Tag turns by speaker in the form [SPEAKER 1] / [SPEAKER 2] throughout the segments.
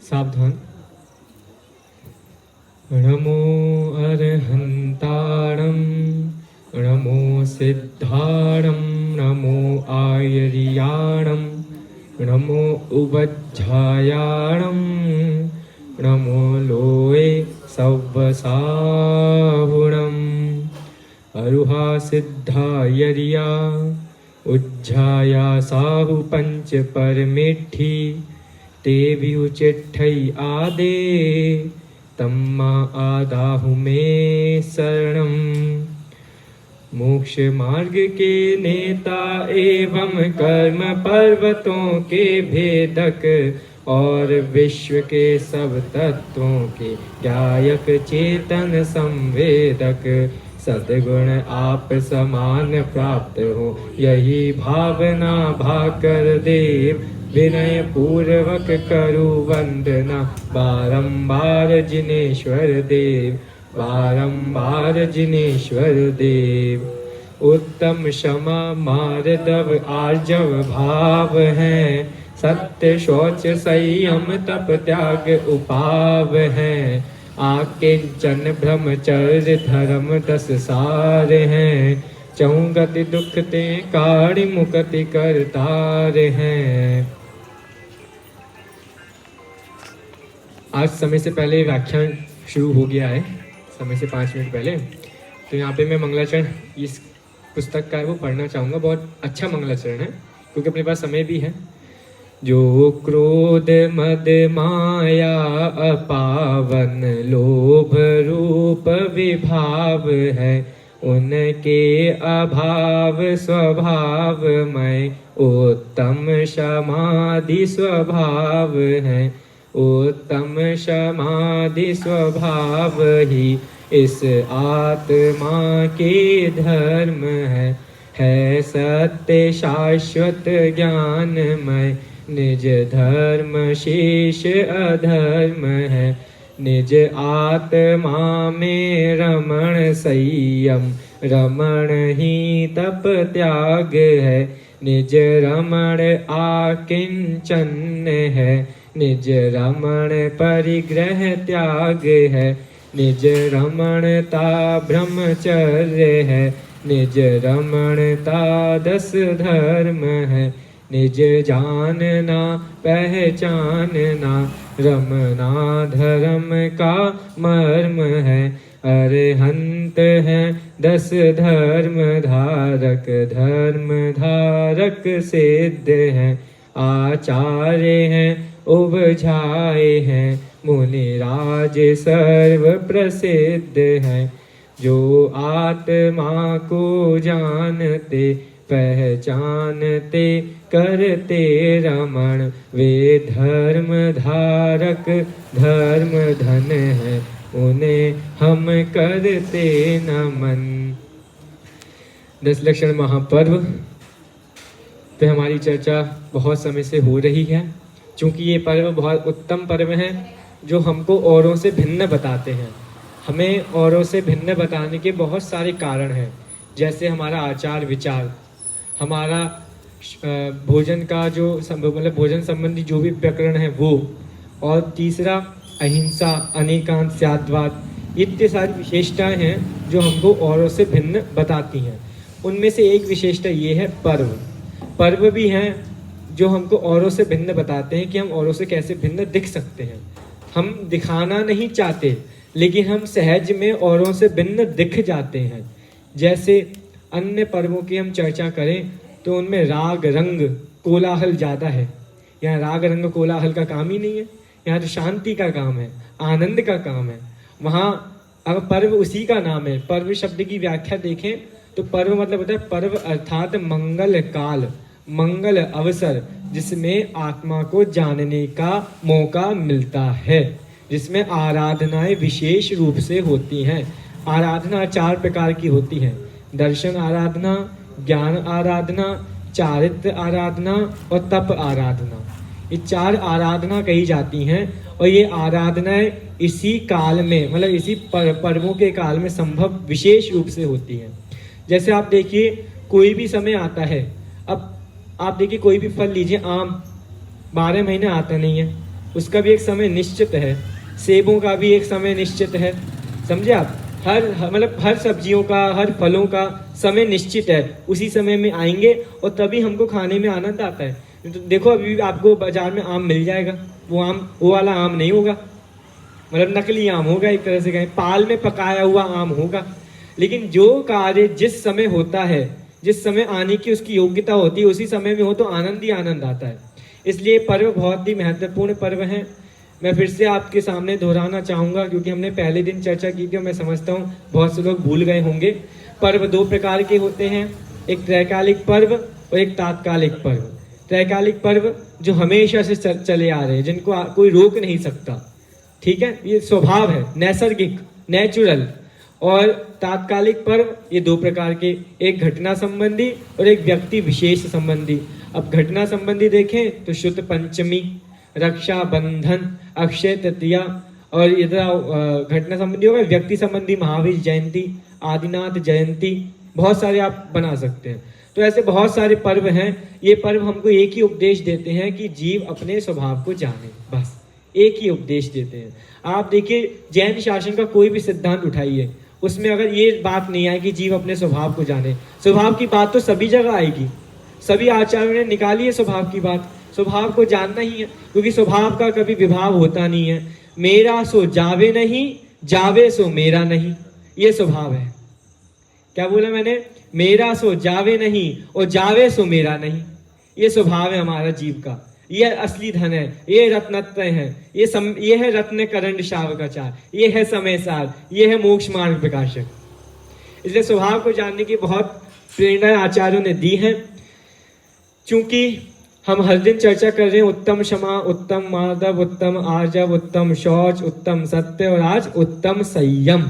[SPEAKER 1] सावधान। नमो अरहंताणं नमो सिद्धाणं नमो आयर्याणं नमो उवज्झायाणं नमो लोये सव्वसाहुणम् अरुहा सिद्धायर्या उज्झाया साहु पंच परमेठी तेवी उचिठ्ठई आदे तम्मा आदाहु में शरणम। मोक्ष मार्ग के नेता एवं कर्म पर्वतों के भेदक और विश्व के सब तत्वों के गायक चेतन संवेदक सद्गुण आप समान प्राप्त हो यही भावना भाकर देव विनय पूर्वक करु वंदना बारंबार जिनेश्वर देव बारंबार जिनेश्वर देव। उत्तम क्षमा मार्दव आर्जव भाव है सत्य शौच संयम तप त्याग उपाव है आकिंचन ब्रह्मचर्य धर्म 10 सार हैं चौगति दुख ते काढ़ि मुक्ति करतार हैं। आज समय से पहले व्याख्यान शुरू हो गया है, समय से 5 मिनट पहले। तो यहाँ पे मैं मंगलाचरण इस पुस्तक का है वो पढ़ना चाहूँगा। बहुत अच्छा मंगलाचरण है क्योंकि अपने पास समय भी है। जो क्रोध मद माया अपावन लोभ रूप विभाव है उनके अभाव स्वभाव में उत्तम समाधि स्वभाव है उत्तम समाधि स्वभाव ही इस आत्मा के धर्म है सत्य शाश्वत ज्ञानमय निज धर्म शेष अधर्म है निज आत्मा में रमण संयम रमण ही तप त्याग है निज रमण आकिंचन है निज रमण परिग्रह त्याग है निज रमणता ब्रह्मचर्य है निज रमणता 10 धर्म है निज जानना पहचानना रमना धर्म का मर्म है अरहंत है 10 धर्म धारक सिद्ध है आचार्य हैं उबझाए हैं मुनिराज सर्व प्रसिद्ध है जो आत्मा को जानते पहचानते करते रमण वे धर्म धारक धर्म धन है उन्हें हम करते नमन। 10 लक्षण महापर्व पे हमारी चर्चा बहुत समय से हो रही है। चूँकि ये पर्व बहुत उत्तम पर्व है जो हमको औरों से भिन्न बताते हैं। हमें औरों से भिन्न बताने के बहुत सारे कारण हैं, जैसे हमारा आचार विचार, हमारा भोजन का जो मतलब भोजन संबंधी जो भी प्रकरण है वो, और तीसरा अहिंसा अनेकांत त्यागवाद। इतनी सारी विशेषताएं हैं जो हमको औरों से भिन्न बताती हैं। उनमें से एक विशेषता ये है पर्व भी हैं जो हमको औरों से भिन्न बताते हैं कि हम औरों से कैसे भिन्न दिख सकते हैं। हम दिखाना नहीं चाहते लेकिन हम सहज में औरों से भिन्न दिख जाते हैं। जैसे अन्य पर्वों की हम चर्चा करें तो उनमें राग रंग कोलाहल ज़्यादा है। यहाँ राग रंग कोलाहल का काम ही नहीं है, यहाँ तो शांति का काम है, आनंद का काम है। वहाँ अगर पर्व उसी का नाम है। पर्व शब्द की व्याख्या देखें तो पर्व मतलब होता है पर्व अर्थात मंगल काल, मंगल अवसर, जिसमें आत्मा को जानने का मौका मिलता है, जिसमें आराधनाएं विशेष रूप से होती हैं। आराधना 4 प्रकार की होती हैं: दर्शन आराधना, ज्ञान आराधना, चारित्र आराधना और तप आराधना। ये 4 आराधना कही जाती हैं और ये आराधनाएं इसी काल में मतलब इसी पर्वों के काल में संभव विशेष रूप से होती हैं। जैसे आप देखिए कोई भी समय आता है, अब आप देखिए कोई भी फल लीजिए, आम 12 महीने आता नहीं है, उसका भी एक समय निश्चित है, सेबों का भी एक समय निश्चित है, समझे आप। मतलब हर सब्जियों का, हर फलों का समय निश्चित है, उसी समय में आएंगे और तभी हमको खाने में आनंद आता है। तो देखो अभी भी आपको बाजार में आम मिल जाएगा, वो वाला आम नहीं होगा, मतलब नकली आम होगा, एक तरह से कहें पाल में पकाया हुआ आम होगा। लेकिन जो कार्य जिस समय होता है, जिस समय आने की उसकी योग्यता होती है, उसी समय में हो तो आनंद ही आनंद आता है। इसलिए पर्व बहुत ही महत्वपूर्ण पर्व हैं। मैं फिर से आपके सामने दोहराना चाहूँगा, क्योंकि हमने पहले दिन चर्चा की थी और मैं समझता हूँ बहुत से लोग भूल गए होंगे। पर्व दो प्रकार के होते हैं, एक त्रैकालिक पर्व और एक तात्कालिक पर्व। त्रैकालिक पर्व जो हमेशा से चले आ रहे हैं, जिनको कोई रोक नहीं सकता, ठीक है, ये स्वभाव है, नैसर्गिक, नेचुरल। और तात्कालिक पर्व ये दो प्रकार के, एक घटना संबंधी और एक व्यक्ति विशेष संबंधी। अब घटना संबंधी देखें तो शुद्ध पंचमी, रक्षाबंधन, अक्षय तृतीया, और इधर घटना संबंधी होगा व्यक्ति संबंधी महावीर जयंती, आदिनाथ जयंती, बहुत सारे आप बना सकते हैं। तो ऐसे बहुत सारे पर्व हैं। ये पर्व हमको एक ही उपदेश देते हैं कि जीव अपने स्वभाव को जाने, बस एक ही उपदेश देते हैं। आप देखिए जैन शासन का कोई भी सिद्धांत उठाइए, उसमें अगर ये बात नहीं आए कि जीव अपने स्वभाव को जाने, स्वभाव की बात तो सभी जगह आएगी, सभी आचार्यों ने निकाली है स्वभाव की बात। स्वभाव को जानना ही है, क्योंकि स्वभाव का कभी विभाव होता नहीं है। मेरा सो जावे नहीं, जावे सो मेरा नहीं, ये स्वभाव है। क्या बोला मैंने? मेरा सो जावे नहीं और जावे सो मेरा नहीं, ये स्वभाव है हमारा जीव का। ये असली धन है, ये रत्नत्रय है, ये है रत्न करंड शावकाचार, ये है समय सार, ये है मोक्ष मार्ग प्रकाशक। इसलिए स्वभाव को जानने की बहुत प्रेरणा आचार्यों ने दी है। चूंकि हम हर दिन चर्चा कर रहे हैं उत्तम क्षमा, उत्तम माधव, उत्तम आर्जव, उत्तम शौच, उत्तम सत्य और आज उत्तम संयम।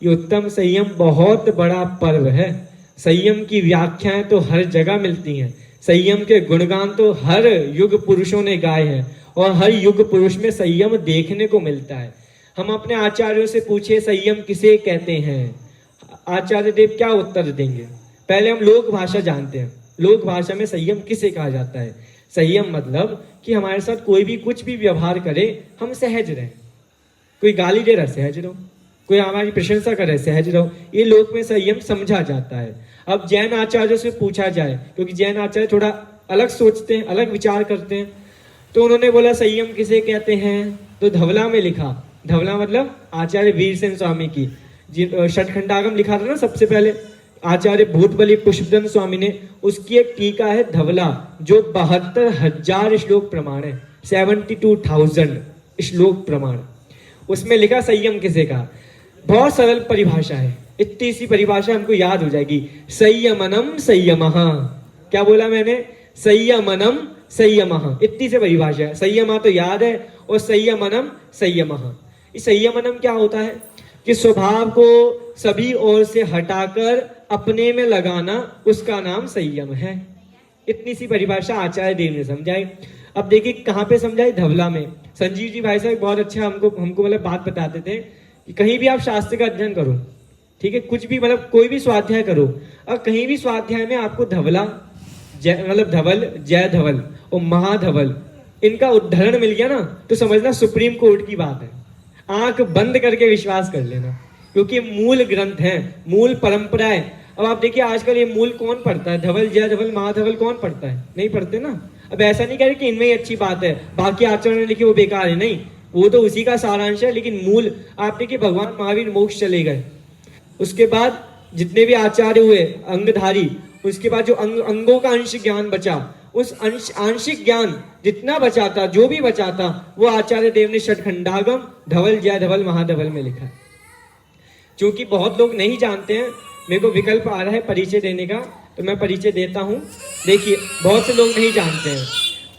[SPEAKER 1] ये उत्तम संयम बहुत बड़ा पर्व है। संयम की व्याख्याएं तो हर जगह मिलती हैं, संयम के गुणगान तो हर युग पुरुषों ने गाए हैं और हर युग पुरुष में संयम देखने को मिलता है। हम अपने आचार्यों से पूछे संयम किसे कहते हैं, आचार्य देव क्या उत्तर देंगे? पहले हम लोक भाषा जानते हैं, लोक भाषा में संयम किसे कहा जाता है? संयम मतलब कि हमारे साथ कोई भी कुछ भी व्यवहार करे हम सहज रहें। कोई गाली दे रहा सहज रहो, कोई हमारी प्रशंसा करे सहज रहो, ये लोक में संयम समझा जाता है। अब जैन आचार्यों से पूछा जाए, क्योंकि जैन आचार्य थोड़ा अलग सोचते हैं, अलग विचार करते हैं, तो उन्होंने बोला संयम किसे कहते हैं, तो धवला में लिखा। धवला मतलब आचार्य वीरसेन स्वामी की षटखंडागम लिखा था ना सबसे पहले, आचार्य भूतबली पुष्पदंत स्वामी ने, उसकी एक टीका है धवला, जो 72,000 श्लोक प्रमाण है, 72,000 श्लोक प्रमाण। उसमें लिखा संयम किसे कहा। बहुत सरल परिभाषा है, इतनी सी परिभाषा हमको याद हो जाएगी। संयमनम संयमः। क्या बोला मैंने? संयमनम संयमः, इतनी से परिभाषा है। संयमा तो याद है, और संयमनम संयमः। इस संयमनम क्या होता है कि स्वभाव को सभी ओर से हटाकर अपने में लगाना, उसका नाम संयम है। इतनी सी परिभाषा आचार्य देव ने समझाई। अब देखिए कहाँ पे समझाई? धवला में। संजीव जी भाई साहब बहुत अच्छा हमको मतलब बात बताते थे कि कहीं भी आप शास्त्र का अध्ययन करो, ठीक है, कुछ भी मतलब कोई भी स्वाध्याय करो, और कहीं भी स्वाध्याय में आपको धवला, मतलब धवल, जय धवल और महाधवल, इनका उदाहरण मिल गया ना, तो समझना सुप्रीम कोर्ट की बात है। आंख बंद करके विश्वास कर लेना, क्योंकि मूल ग्रंथ है, मूल परंपरा है। अब आप देखिए आजकल ये मूल कौन पढ़ता है? धवल, जय धवल, महाधवल कौन पढ़ता है? नहीं पढ़ते ना। अब ऐसा नहीं कह रहे कि इनमें ही अच्छी बात है, बाकी आचार्यों ने लिखी वो बेकार है, नहीं, वो तो उसी का सारांश है। लेकिन मूल आप देखिए भगवान महावीर मोक्ष चले गए, उसके बाद जितने भी आचार्य हुए अंगधारी, उसके बाद जो अंगों का अंश ज्ञान बचा, उस आंशिक ज्ञान जितना बचा था, जो भी बचा था, वो आचार्य देव ने षटखंडागम धवल, जय धवल, महाधवल में लिखा है। क्योंकि बहुत लोग नहीं जानते हैं, मेरे को विकल्प आ रहा है परिचय देने का, तो मैं परिचय देता हूँ। देखिए बहुत से लोग नहीं जानते हैं,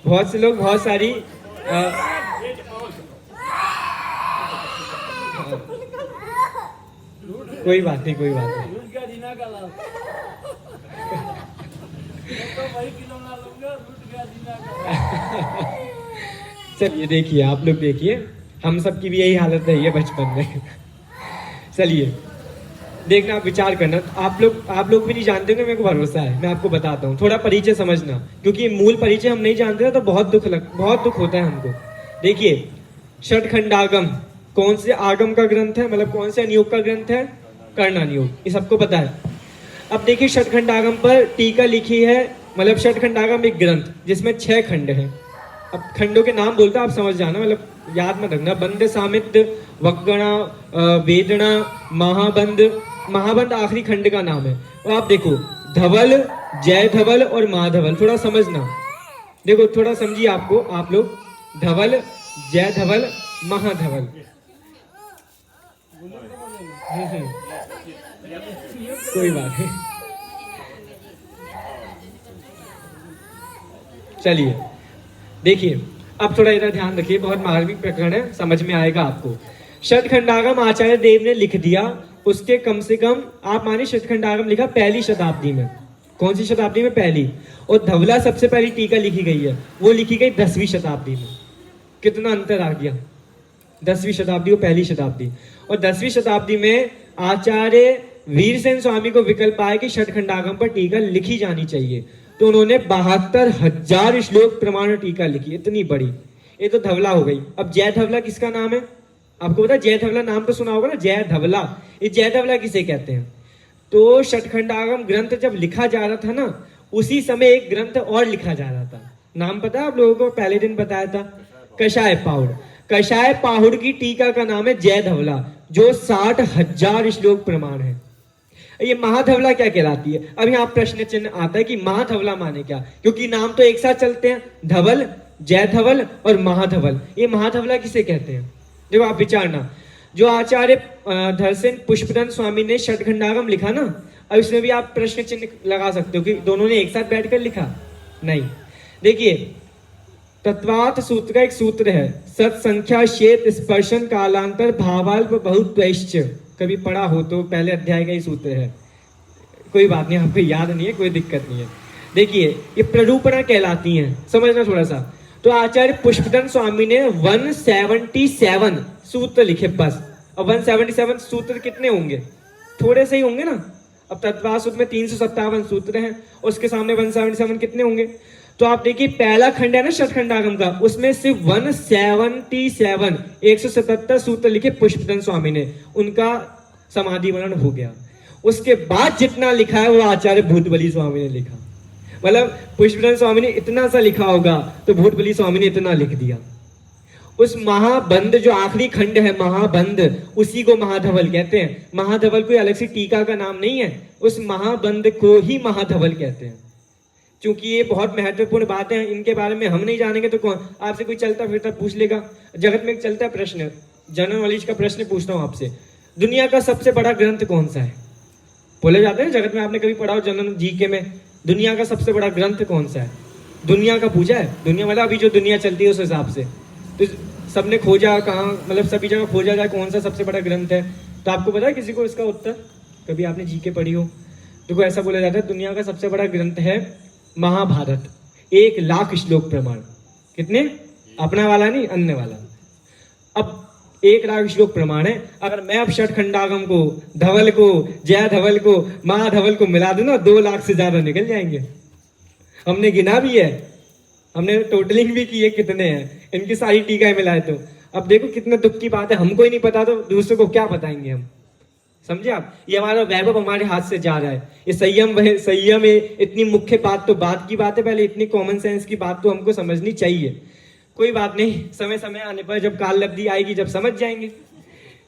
[SPEAKER 1] बहुत से लोग बहुत सारी कोई बात नहीं, कोई बात नहीं। चलिए देखिए, आप लोग देखिए, हम सब की भी यही हालत रही है बचपन में। चलिए देखना, आप विचार करना। आप लोग भी नहीं जानते होंगे, मेरे को भरोसा है, मैं आपको बताता हूँ। थोड़ा परिचय समझना, क्योंकि मूल परिचय हम नहीं जानते ना, तो बहुत दुख होता है हमको। देखिए षटखंडागम कौन से आगम का ग्रंथ है, मतलब कौन से नियोग का ग्रंथ है, कर्णानियोग, ये सबको पता है। अब देखिए षटखंडागम पर टीका लिखी है, मतलब षटखंडागम एक ग्रंथ जिसमें 6 खंड हैं। अब खंडों के नाम बोलता आप समझ जाना, मतलब याद मत रखना। बंद, सामित्य, वक्गणा, वेदना, महाबंद। महाबंद आखिरी खंड का नाम है। और आप देखो धवल, जय धवल और महाधवल, थोड़ा समझना, देखो थोड़ा समझिए आपको, आप लोग धवल, जय धवल, महाधवल। कोई बात नहीं, चलिए देखिए अब थोड़ा इधर ध्यान रखिए, बहुत मार्मिक प्रकरण है, समझ में आएगा आपको। षटखंडागम आचार्य देव ने लिख दिया, उसके कम से कम आप मानिए षटखंडागम लिखा पहली शताब्दी में। कौन सी शताब्दी में? पहली। और धवला सबसे पहली टीका लिखी गई है, वो लिखी गई 10वीं शताब्दी में। कितना अंतर आ गया, 10वीं शताब्दी और पहली शताब्दी। और 10वीं शताब्दी में आचार्य वीरसेन स्वामी को विकल्प आया कि षटखंडागम पर टीका लिखी जानी चाहिए, तो उन्होंने 72,000 श्लोक प्रमाण टीका लिखी, इतनी बड़ी। ये तो धवला हो गई। अब जय धवला किसका नाम है? आपको पता है जय धवला, नाम तो सुना होगा ना, जय धवला। ये जय धवला किसे कहते हैं? तो षटखंडागम ग्रंथ जब लिखा जा रहा था ना, उसी समय एक ग्रंथ और लिखा जा रहा था। नाम पता है आप लोगों को? पहले दिन बताया था, कषाय पाहुड़। कषाय पाहुड़ की टीका का नाम है जय धवला, जो 60,000 श्लोक प्रमाण है। ये महाधवला क्या कहलाती है? अब यहाँ प्रश्न चिन्ह आता है कि महाधवला माने क्या, क्योंकि नाम तो एक साथ चलते हैं, धवल, जय धवल और महाधवल। ये महाधवला किसे कहते हैं? देखो आप विचारना, जो आचार्य धरसेन पुष्पदन स्वामी ने षटखंडागम लिखा ना, अब इसमें भी आप प्रश्न चिन्ह लगा सकते हो कि दोनों ने एक साथ बैठकर लिखा, नहीं। देखिए तत्वार्थ सूत्र का एक सूत्र है, सत्संख्या शेत स्पर्शन कालांतर भावाल्प बहुत्वैश्च। कभी पढ़ा हो तो पहले अध्याय का ही सूत्र है, कोई बात नहीं, आपको याद नहीं है, कोई दिक्कत नहीं है। देखिए ये प्ररूपणा कहलाती हैं, समझना थोड़ा सा। तो आचार्य पुष्पदन स्वामी ने 177 सूत्र लिखे बस। अब 177 सूत्र कितने होंगे? थोड़े से ही होंगे ना। अब तत्वार्थ सूत्र में 357 सूत्र हैं, उसके सामने 177 कितने होंगे? तो आप देखिए पहला खंड है ना षटखंडागम का, उसमें सिर्फ 177 177 सूत्र लिखे पुष्पदन स्वामी ने, उनका समाधि मरण हो गया। उसके बाद जितना लिखा है वो आचार्य भूतबली स्वामी ने लिखा। मतलब पुष्पदन स्वामी ने इतना सा लिखा होगा तो भूतबली स्वामी ने इतना लिख दिया। उस महाबंद जो आखिरी खंड है महाबंद, उसी को महाधवल कहते हैं। महाधवल कोई अलग से टीका का नाम नहीं है, उस महाबंद को ही महाधवल कहते हैं। क्योंकि ये बहुत महत्वपूर्ण बातें हैं, इनके बारे में हम नहीं जानेंगे तो कौन? आपसे कोई चलता फिरता पूछ लेगा। जगत में एक चलता है प्रश्न, जनरल नॉलेज का प्रश्न पूछता हूँ आपसे, दुनिया का सबसे बड़ा ग्रंथ कौन सा है? बोले जाते हैं जगत में, आपने कभी पढ़ा हो जनरल जीके में, दुनिया का सबसे बड़ा ग्रंथ कौन सा है? दुनिया का पूछा है, दुनिया मतलब अभी जो दुनिया चलती है उस हिसाब से। तो सबने खोजा कहाँ, मतलब सभी जगह खोजा जाए कौन सा सबसे बड़ा ग्रंथ है, तो आपको पता है किसी को इसका उत्तर? कभी आपने जीके पढ़ी हो? देखो ऐसा बोला जाता है दुनिया का सबसे बड़ा ग्रंथ है महाभारत, 1,00,000 श्लोक प्रमाण। कितने? अपना वाला नहीं, अन्य वाला। अब 1,00,000 श्लोक प्रमाण है। अगर मैं अब षटखंडागम को, धवल को, जय धवल को, महाधवल को मिला दूं ना, 2,00,000 से ज्यादा निकल जाएंगे। हमने गिना भी है, हमने टोटलिंग भी की है कितने हैं, इनकी सारी टीकाएं मिलाए तो। अब देखो कितना दुख की बात है, हमको ही नहीं पता तो दूसरे को क्या बताएंगे हम? समझे आप? ये हमारा वैभव हमारे हाथ से जा रहा है। ये संयम संयम है, इतनी मुख्य बात तो बाद की बात है, पहले इतनी कॉमन सेंस की बात तो हमको समझनी चाहिए। कोई बात नहीं, समय समय आने पर जब काल लब्धि आएगी जब समझ जाएंगे।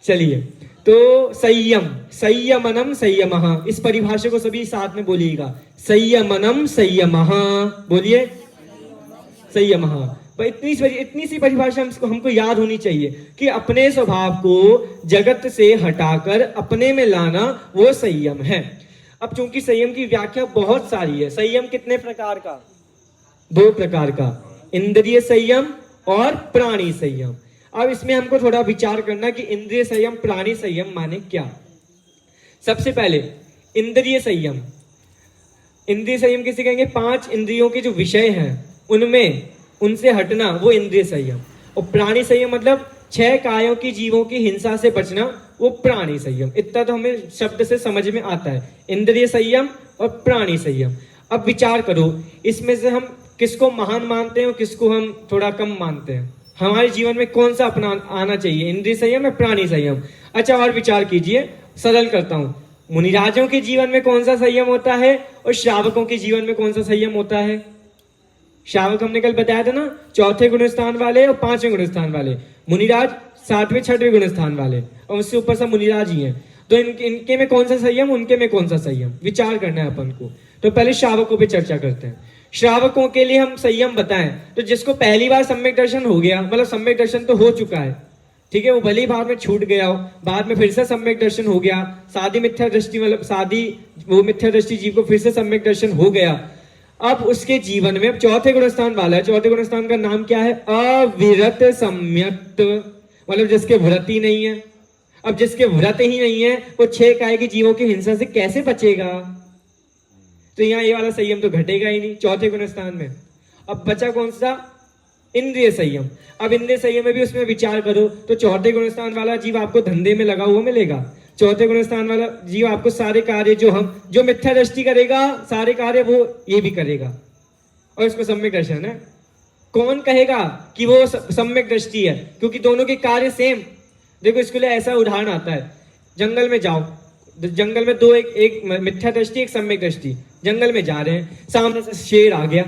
[SPEAKER 1] चलिए, तो संयम, संयमनम संयमः, इस परिभाषा को सभी साथ में बोलिएगा, संयमनम संयमः, बोलिए संयमः। पर इतनी सी परिभाषा हमको याद होनी चाहिए कि अपने स्वभाव को जगत से हटाकर अपने में लाना वो संयम है। अब चूंकि संयम की व्याख्या बहुत सारी है, संयम कितने प्रकार का? 2 प्रकार का, इंद्रिय संयम और प्राणी संयम। अब इसमें हमको थोड़ा विचार करना कि इंद्रिय संयम प्राणी संयम माने क्या। सबसे पहले इंद्रिय संयम। इंद्रिय संयम किसे कहेंगे? 5 इंद्रियों के जो विषय हैं उनमें उनसे हटना, वो इंद्रिय संयम। और प्राणी संयम मतलब 6 कायों की जीवों की हिंसा से बचना, वो प्राणी संयम। इतना तो हमें शब्द से समझ में आता है, इंद्रिय संयम और प्राणी संयम। अब विचार करो, इसमें से हम किसको महान मानते हैं और किसको हम थोड़ा कम मानते हैं? हमारे जीवन में कौन सा अपना आना चाहिए, इंद्रिय संयम या प्राणी संयम? अच्छा, और विचार कीजिए, सरल करता हूं। मुनिराजों के जीवन में कौन सा संयम होता है और श्रावकों के जीवन में कौन सा संयम होता है? श्रावक हमने कल बताया था ना, चौथे गुण स्थान वाले और पांचवें गुण स्थान वाले। मुनिराज सातवें छठवें गुण स्थान वाले, और उससे ऊपर सब मुनिराज ही हैं। तो इनके में कौन सा संयम, उनके में कौन सा संयम, विचार करना है अपन को। तो पहले श्रावकों पे चर्चा करते हैं। श्रावकों के लिए हम संयम बताएं तो जिसको पहली बार सम्यक दर्शन हो गया, मतलब सम्यक दर्शन तो हो चुका है, ठीक है, वो भले ही बाद में छूट गया हो, बाद में फिर से सम्यक दर्शन हो गया, सादी मिथ्या दृष्टि मतलब सादी वो मिथ्या दृष्टि जीव को फिर से सम्यक दर्शन हो गया। अब उसके जीवन में चौथे गुण स्थान वाला है, चौथे गुण स्थान का नाम क्या है? अविरत सम्यक्त, मतलब जिसके व्रत ही नहीं है। अब जिसके व्रत ही नहीं है वो 6 काय के जीवों की हिंसा से कैसे बचेगा? तो यहाँ ये वाला संयम तो घटेगा ही नहीं चौथे गुण स्थान में। अब बचा कौन सा? इंद्रिय संयम। अब इंद्रिय संयम में भी उसमें विचार करो तो चौथे गुण स्थान वाला जीव आपको धंधे में लगा हुआ मिलेगा। चौथे गुण स्थान वाला जीव आपको सारे कार्य जो मिथ्या दृष्टि करेगा, सारे कार्य वो ये भी करेगा, और इसको सम्यक दर्शन है। कौन कहेगा कि वो सम्यक दृष्टि है? क्योंकि दोनों के कार्य सेम। देखो, इसके लिए ऐसा उदाहरण आता है, जंगल में जाओ, जंगल में दो, एक मिथ्या दृष्टि, एक सम्यक दृष्टि। जंगल में जा रहे हैं, सामने से शेर आ गया,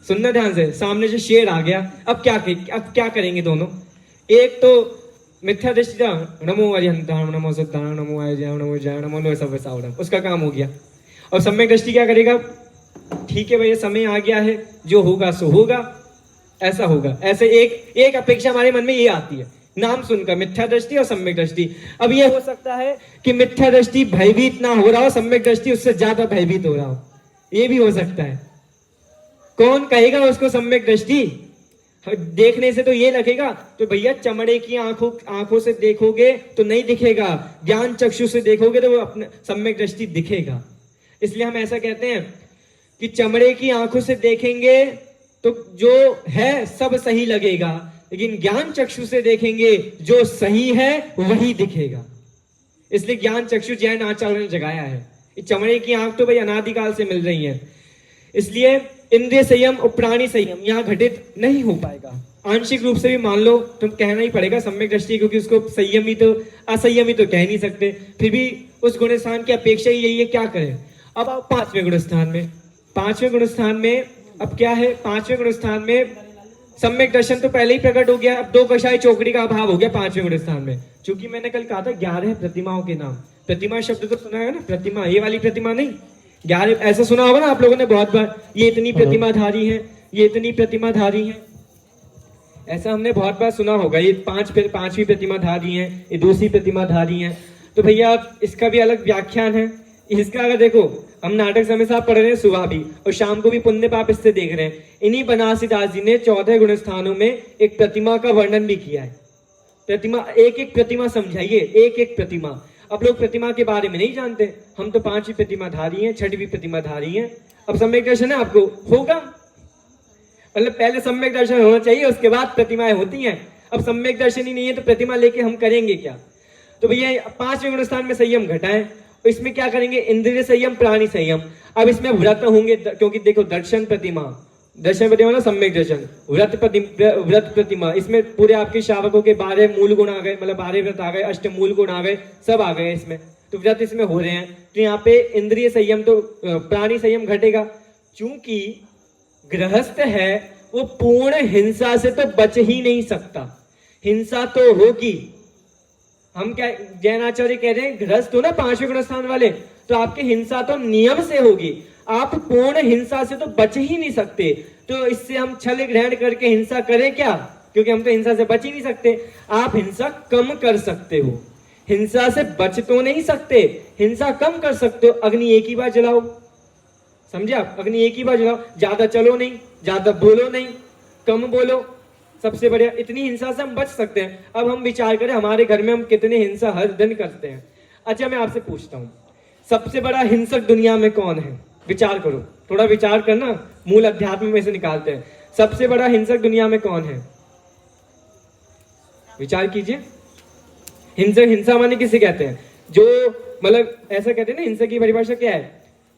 [SPEAKER 1] सुनना ध्यान से, सामने से शेर आ गया। अब क्या करेंगे दोनों? एक तो मिथ्या दृष्टि था, नमो अरिहंताण नमो सिद्धाण नमो अजय नमो जय नमो लो सब वैसा, उसका काम हो गया। और सम्यक दृष्टि क्या करेगा? ठीक है भैया, समय आ गया है, जो होगा सो होगा, ऐसा होगा। ऐसे एक अपेक्षा हमारे मन में ये आती है नाम सुनकर, मिथ्या दृष्टि और सम्यक दृष्टि। अब ये हो सकता है कि मिथ्या दृष्टि भयभीत ना हो रहा हो, सम्यक दृष्टि उससे ज्यादा भयभीत हो रहा हो, ये भी हो सकता है। कौन कहेगा उसको सम्यक दृष्टि? देखने से तो ये लगेगा, तो भैया चमड़े की आंखों से देखोगे तो नहीं दिखेगा, ज्ञान चक्षु से देखोगे तो वो अपने सम्यक दृष्टि दिखेगा। इसलिए हम ऐसा कहते हैं कि चमड़े की आंखों से देखेंगे तो जो है सब सही लगेगा, लेकिन ज्ञान चक्षु से देखेंगे जो सही है वही दिखेगा। इसलिए ज्ञान चक्षु जैन आचार्य ने जगाया है। चमड़े की आंख तो भाई अनादिकाल से मिल रही है। इसलिए इंद्रिय संयम और प्राणी संयम यहाँ घटित नहीं हो पाएगा। आंशिक रूप से भी मान लो तो कहना ही पड़ेगा सम्यक दृष्टि, क्योंकि उसको संयमी तो असंयमी तो कह नहीं सकते, फिर भी उस गुण स्थान की अपेक्षा ही यही है, क्या करें। अब आप पांचवें गुण स्थान में, पांचवें गुण स्थान में अब क्या है? पांचवें गुण स्थान में सम्यक दर्शन तो पहले ही प्रकट हो गया, अब 2 कषाय चौकड़ी का अभाव हो गया पांचवें गुण स्थान में। क्योंकि मैंने कल कहा था 11 प्रतिमाओं के नाम, प्रतिमा शब्द तो सुना है ना, प्रतिमा ये वाली प्रतिमा नहीं, 11 ऐसा सुना होगा ना आप लोगों ने बहुत बार, ये इतनी प्रतिमाधारी है, ये इतनी प्रतिमाधारी है, ऐसा हमने बहुत बार सुना होगा। ये पांचवी प्रतिमाधारी है, ये दूसरी प्रतिमाधारी है। तो भैया इसका भी अलग व्याख्यान है। इसका अगर देखो, हम नाटक समय साहब पढ़ रहे हैं सुबह भी और शाम को भी पुण्य पाप इससे देख रहे हैं। इन्हीं बनारसी दास जी ने 14 गुण स्थानों में एक प्रतिमा का वर्णन भी किया है। प्रतिमा, एक प्रतिमा समझाइए, एक प्रतिमा। अब लोग प्रतिमा के बारे में नहीं जानते, हम तो 5वीं प्रतिमाधारी हैं, 6वीं प्रतिमाधारी हैं। अब सम्यक दर्शन है आपको होगा, मतलब पहले सम्यक दर्शन होना चाहिए, उसके बाद प्रतिमाएं होती हैं। अब सम्यक दर्शन ही नहीं है तो प्रतिमा लेके हम करेंगे क्या? तो भैया 5वें गुण स्थान में संयम घटाएं, इसमें क्या करेंगे? इंद्रिय संयम, प्राणी संयम। अब इसमें व्रत होंगे, क्योंकि देखो दर्शन प्रतिमा ना सम्यक दर्शन, व्रत प्रतिमा, इसमें पूरे आपके श्रावकों के 12 मूल गुण आ गए, मतलब 12 व्रत आ गए, 8 मूल गुण आ गए, सब आ गए इसमें, तो व्रत इसमें हो रहे हैं। तो यहाँ पे इंद्रिय संयम तो प्राणी संयम घटेगा। चूंकि गृहस्थ है वो पूर्ण हिंसा से तो बच ही नहीं सकता, हिंसा तो होगी। हम क्या जैनाचार्य कह रहे हैं, गृहस्थ हो ना 5वें गुण स्थान वाले, तो आपकी हिंसा तो नियम से होगी, आप पूर्ण हिंसा से तो बच ही नहीं सकते। तो इससे हम छल ग्रहण करके हिंसा करें क्या? क्योंकि हम तो हिंसा से बच ही नहीं सकते। आप हिंसा कम कर सकते हो, हिंसा से बच तो नहीं सकते, हिंसा कम कर सकते हो। अग्नि एक ही बार जलाओ, समझे आप? अग्नि एक ही बार जलाओ, ज्यादा चलो नहीं, ज्यादा बोलो नहीं, कम बोलो, सबसे बढ़िया। इतनी हिंसा से हम बच सकते हैं। अब हम विचार करें हमारे घर में हम कितने हिंसा हर दिन करते हैं। अच्छा, मैं आपसे पूछता हूं, सबसे बड़ा हिंसक दुनिया में कौन है? विचार करो, थोड़ा विचार करना, मूल अध्यात्म में से निकालते हैं। सबसे बड़ा हिंसक दुनिया में कौन है? विचार कीजिए। हिंसा माने किसे कहते हैं? जो मतलब ऐसा कहते हैं ना, हिंसा की परिभाषा क्या है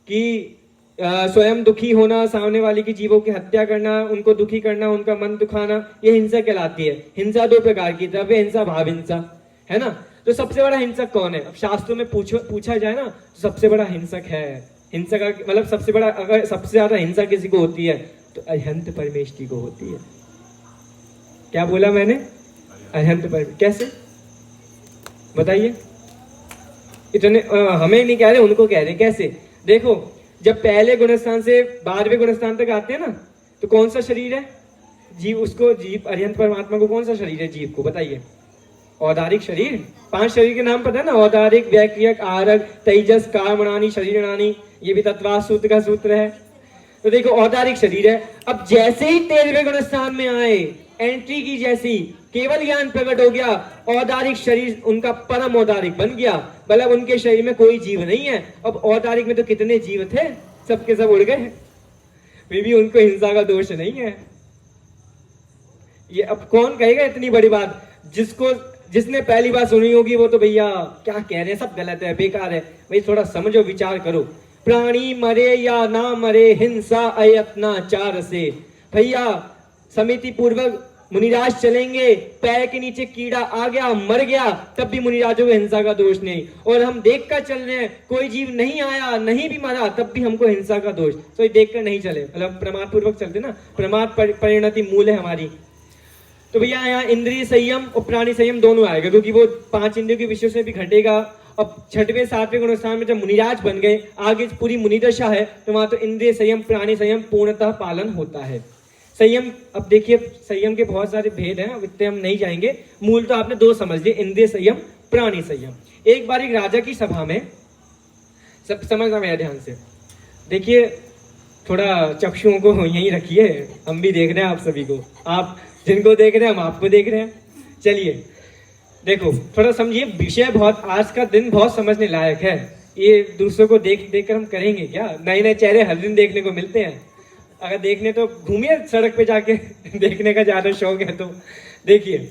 [SPEAKER 1] कि स्वयं दुखी होना, सामने वाले की जीवों की हत्या करना, उनको दुखी करना, उनका मन दुखाना, ये हिंसा कहलाती है। हिंसा दो प्रकार की, द्रव्य हिंसा, भाव हिंसा, है ना। तो सबसे बड़ा हिंसक कौन है? अब शास्त्रों में पूछा जाए ना, तो सबसे बड़ा हिंसक है, हिंसक का मतलब सबसे बड़ा, अगर सबसे ज्यादा हिंसा किसी को होती है तो अरिहंत परमेष्टि को होती है। क्या बोला मैंने? अरिहंत परमेष्टि। कैसे बताइए? इतने हमें नहीं कह रहे, उनको कह रहे। कैसे? देखो, जब पहले गुणस्थान से 12वें गुणस्थान तक आते हैं ना, तो कौन सा शरीर है? जीव। उसको जीव, अरिहंत परमात्मा को कौन सा शरीर है? जीव को। बताइए। औदारिक शरीर। 5 शरीर के नाम पता है ना? औदारिक, व्यक्रियक, आरक, तेजस, कामणानी, शरीरणानी। ये भी तत्वास सूत्र का सूत्र है। तो देखो, औदारिक शरीर है। अब जैसे ही 13वें गुणस्थान में आए, एंट्री की जैसी, केवल ज्ञान प्रकट हो गया, औदारिक शरीर उनका परम औदारिक बन गया। मतलब उनके शरीर में कोई जीव नहीं है। अब औदारिक में तो कितने जीव थे, सबके सब उड़ गए, फिर भी उनको हिंसा का दोष नहीं है। ये अब कौन कहेगा इतनी बड़ी बात? जिसने पहली बार सुनी होगी वो तो भैया क्या कह रहे हैं, सब गलत है, बेकार है। भाई थोड़ा समझो, विचार करो। प्राणी मरे या ना मरे, हिंसा अयत्नाचार से। भैया समिति पूर्वक मुनिराज चलेंगे, पैर के नीचे कीड़ा आ गया, मर गया, तब भी मुनिराजों को हिंसा का दोष नहीं। और हम देख कर चल रहे हैं, कोई जीव नहीं आया, नहीं भी मरा, तब भी हमको हिंसा का दोष। तो देख कर नहीं चले, मतलब प्रमाद पूर्वक चलते ना। प्रमाद परिणति मूल है हमारी। तो भैया यहाँ इंद्रिय संयम और प्राणी संयम दोनों आएगा, क्योंकि वो 5 इंद्रियों के विषयों से भी घटेगा। अब 6वें 7वें गुणस्थान में जब मुनिराज बन गए, आगे पूरी मुनिदशा है, तो वहां तो इंद्रिय संयम, प्राणी संयम पूर्णतः पालन होता है। संयम, अब देखिए संयम के बहुत सारे भेद हैं, इतने हम नहीं जाएंगे। मूल तो आपने 2 समझ लिए, इंद्रिय संयम, प्राणी संयम। एक बार एक राजा की सभा में, सब समझना मेरा ध्यान से देखिए, थोड़ा चक्षुओं को यहीं रखिए, हम भी देख रहे हैं आप सभी को, आप जिनको देख रहे हैं हम आपको देख रहे हैं। चलिए देखो, थोड़ा समझिए, विषय बहुत, आज का दिन बहुत समझने लायक है। ये दूसरों को देख कर हम करेंगे क्या? नए नए चेहरे हर दिन देखने को मिलते हैं। अगर देखने तो घूमिए सड़क पे जाके देखने का ज्यादा शौक है तो देखिए।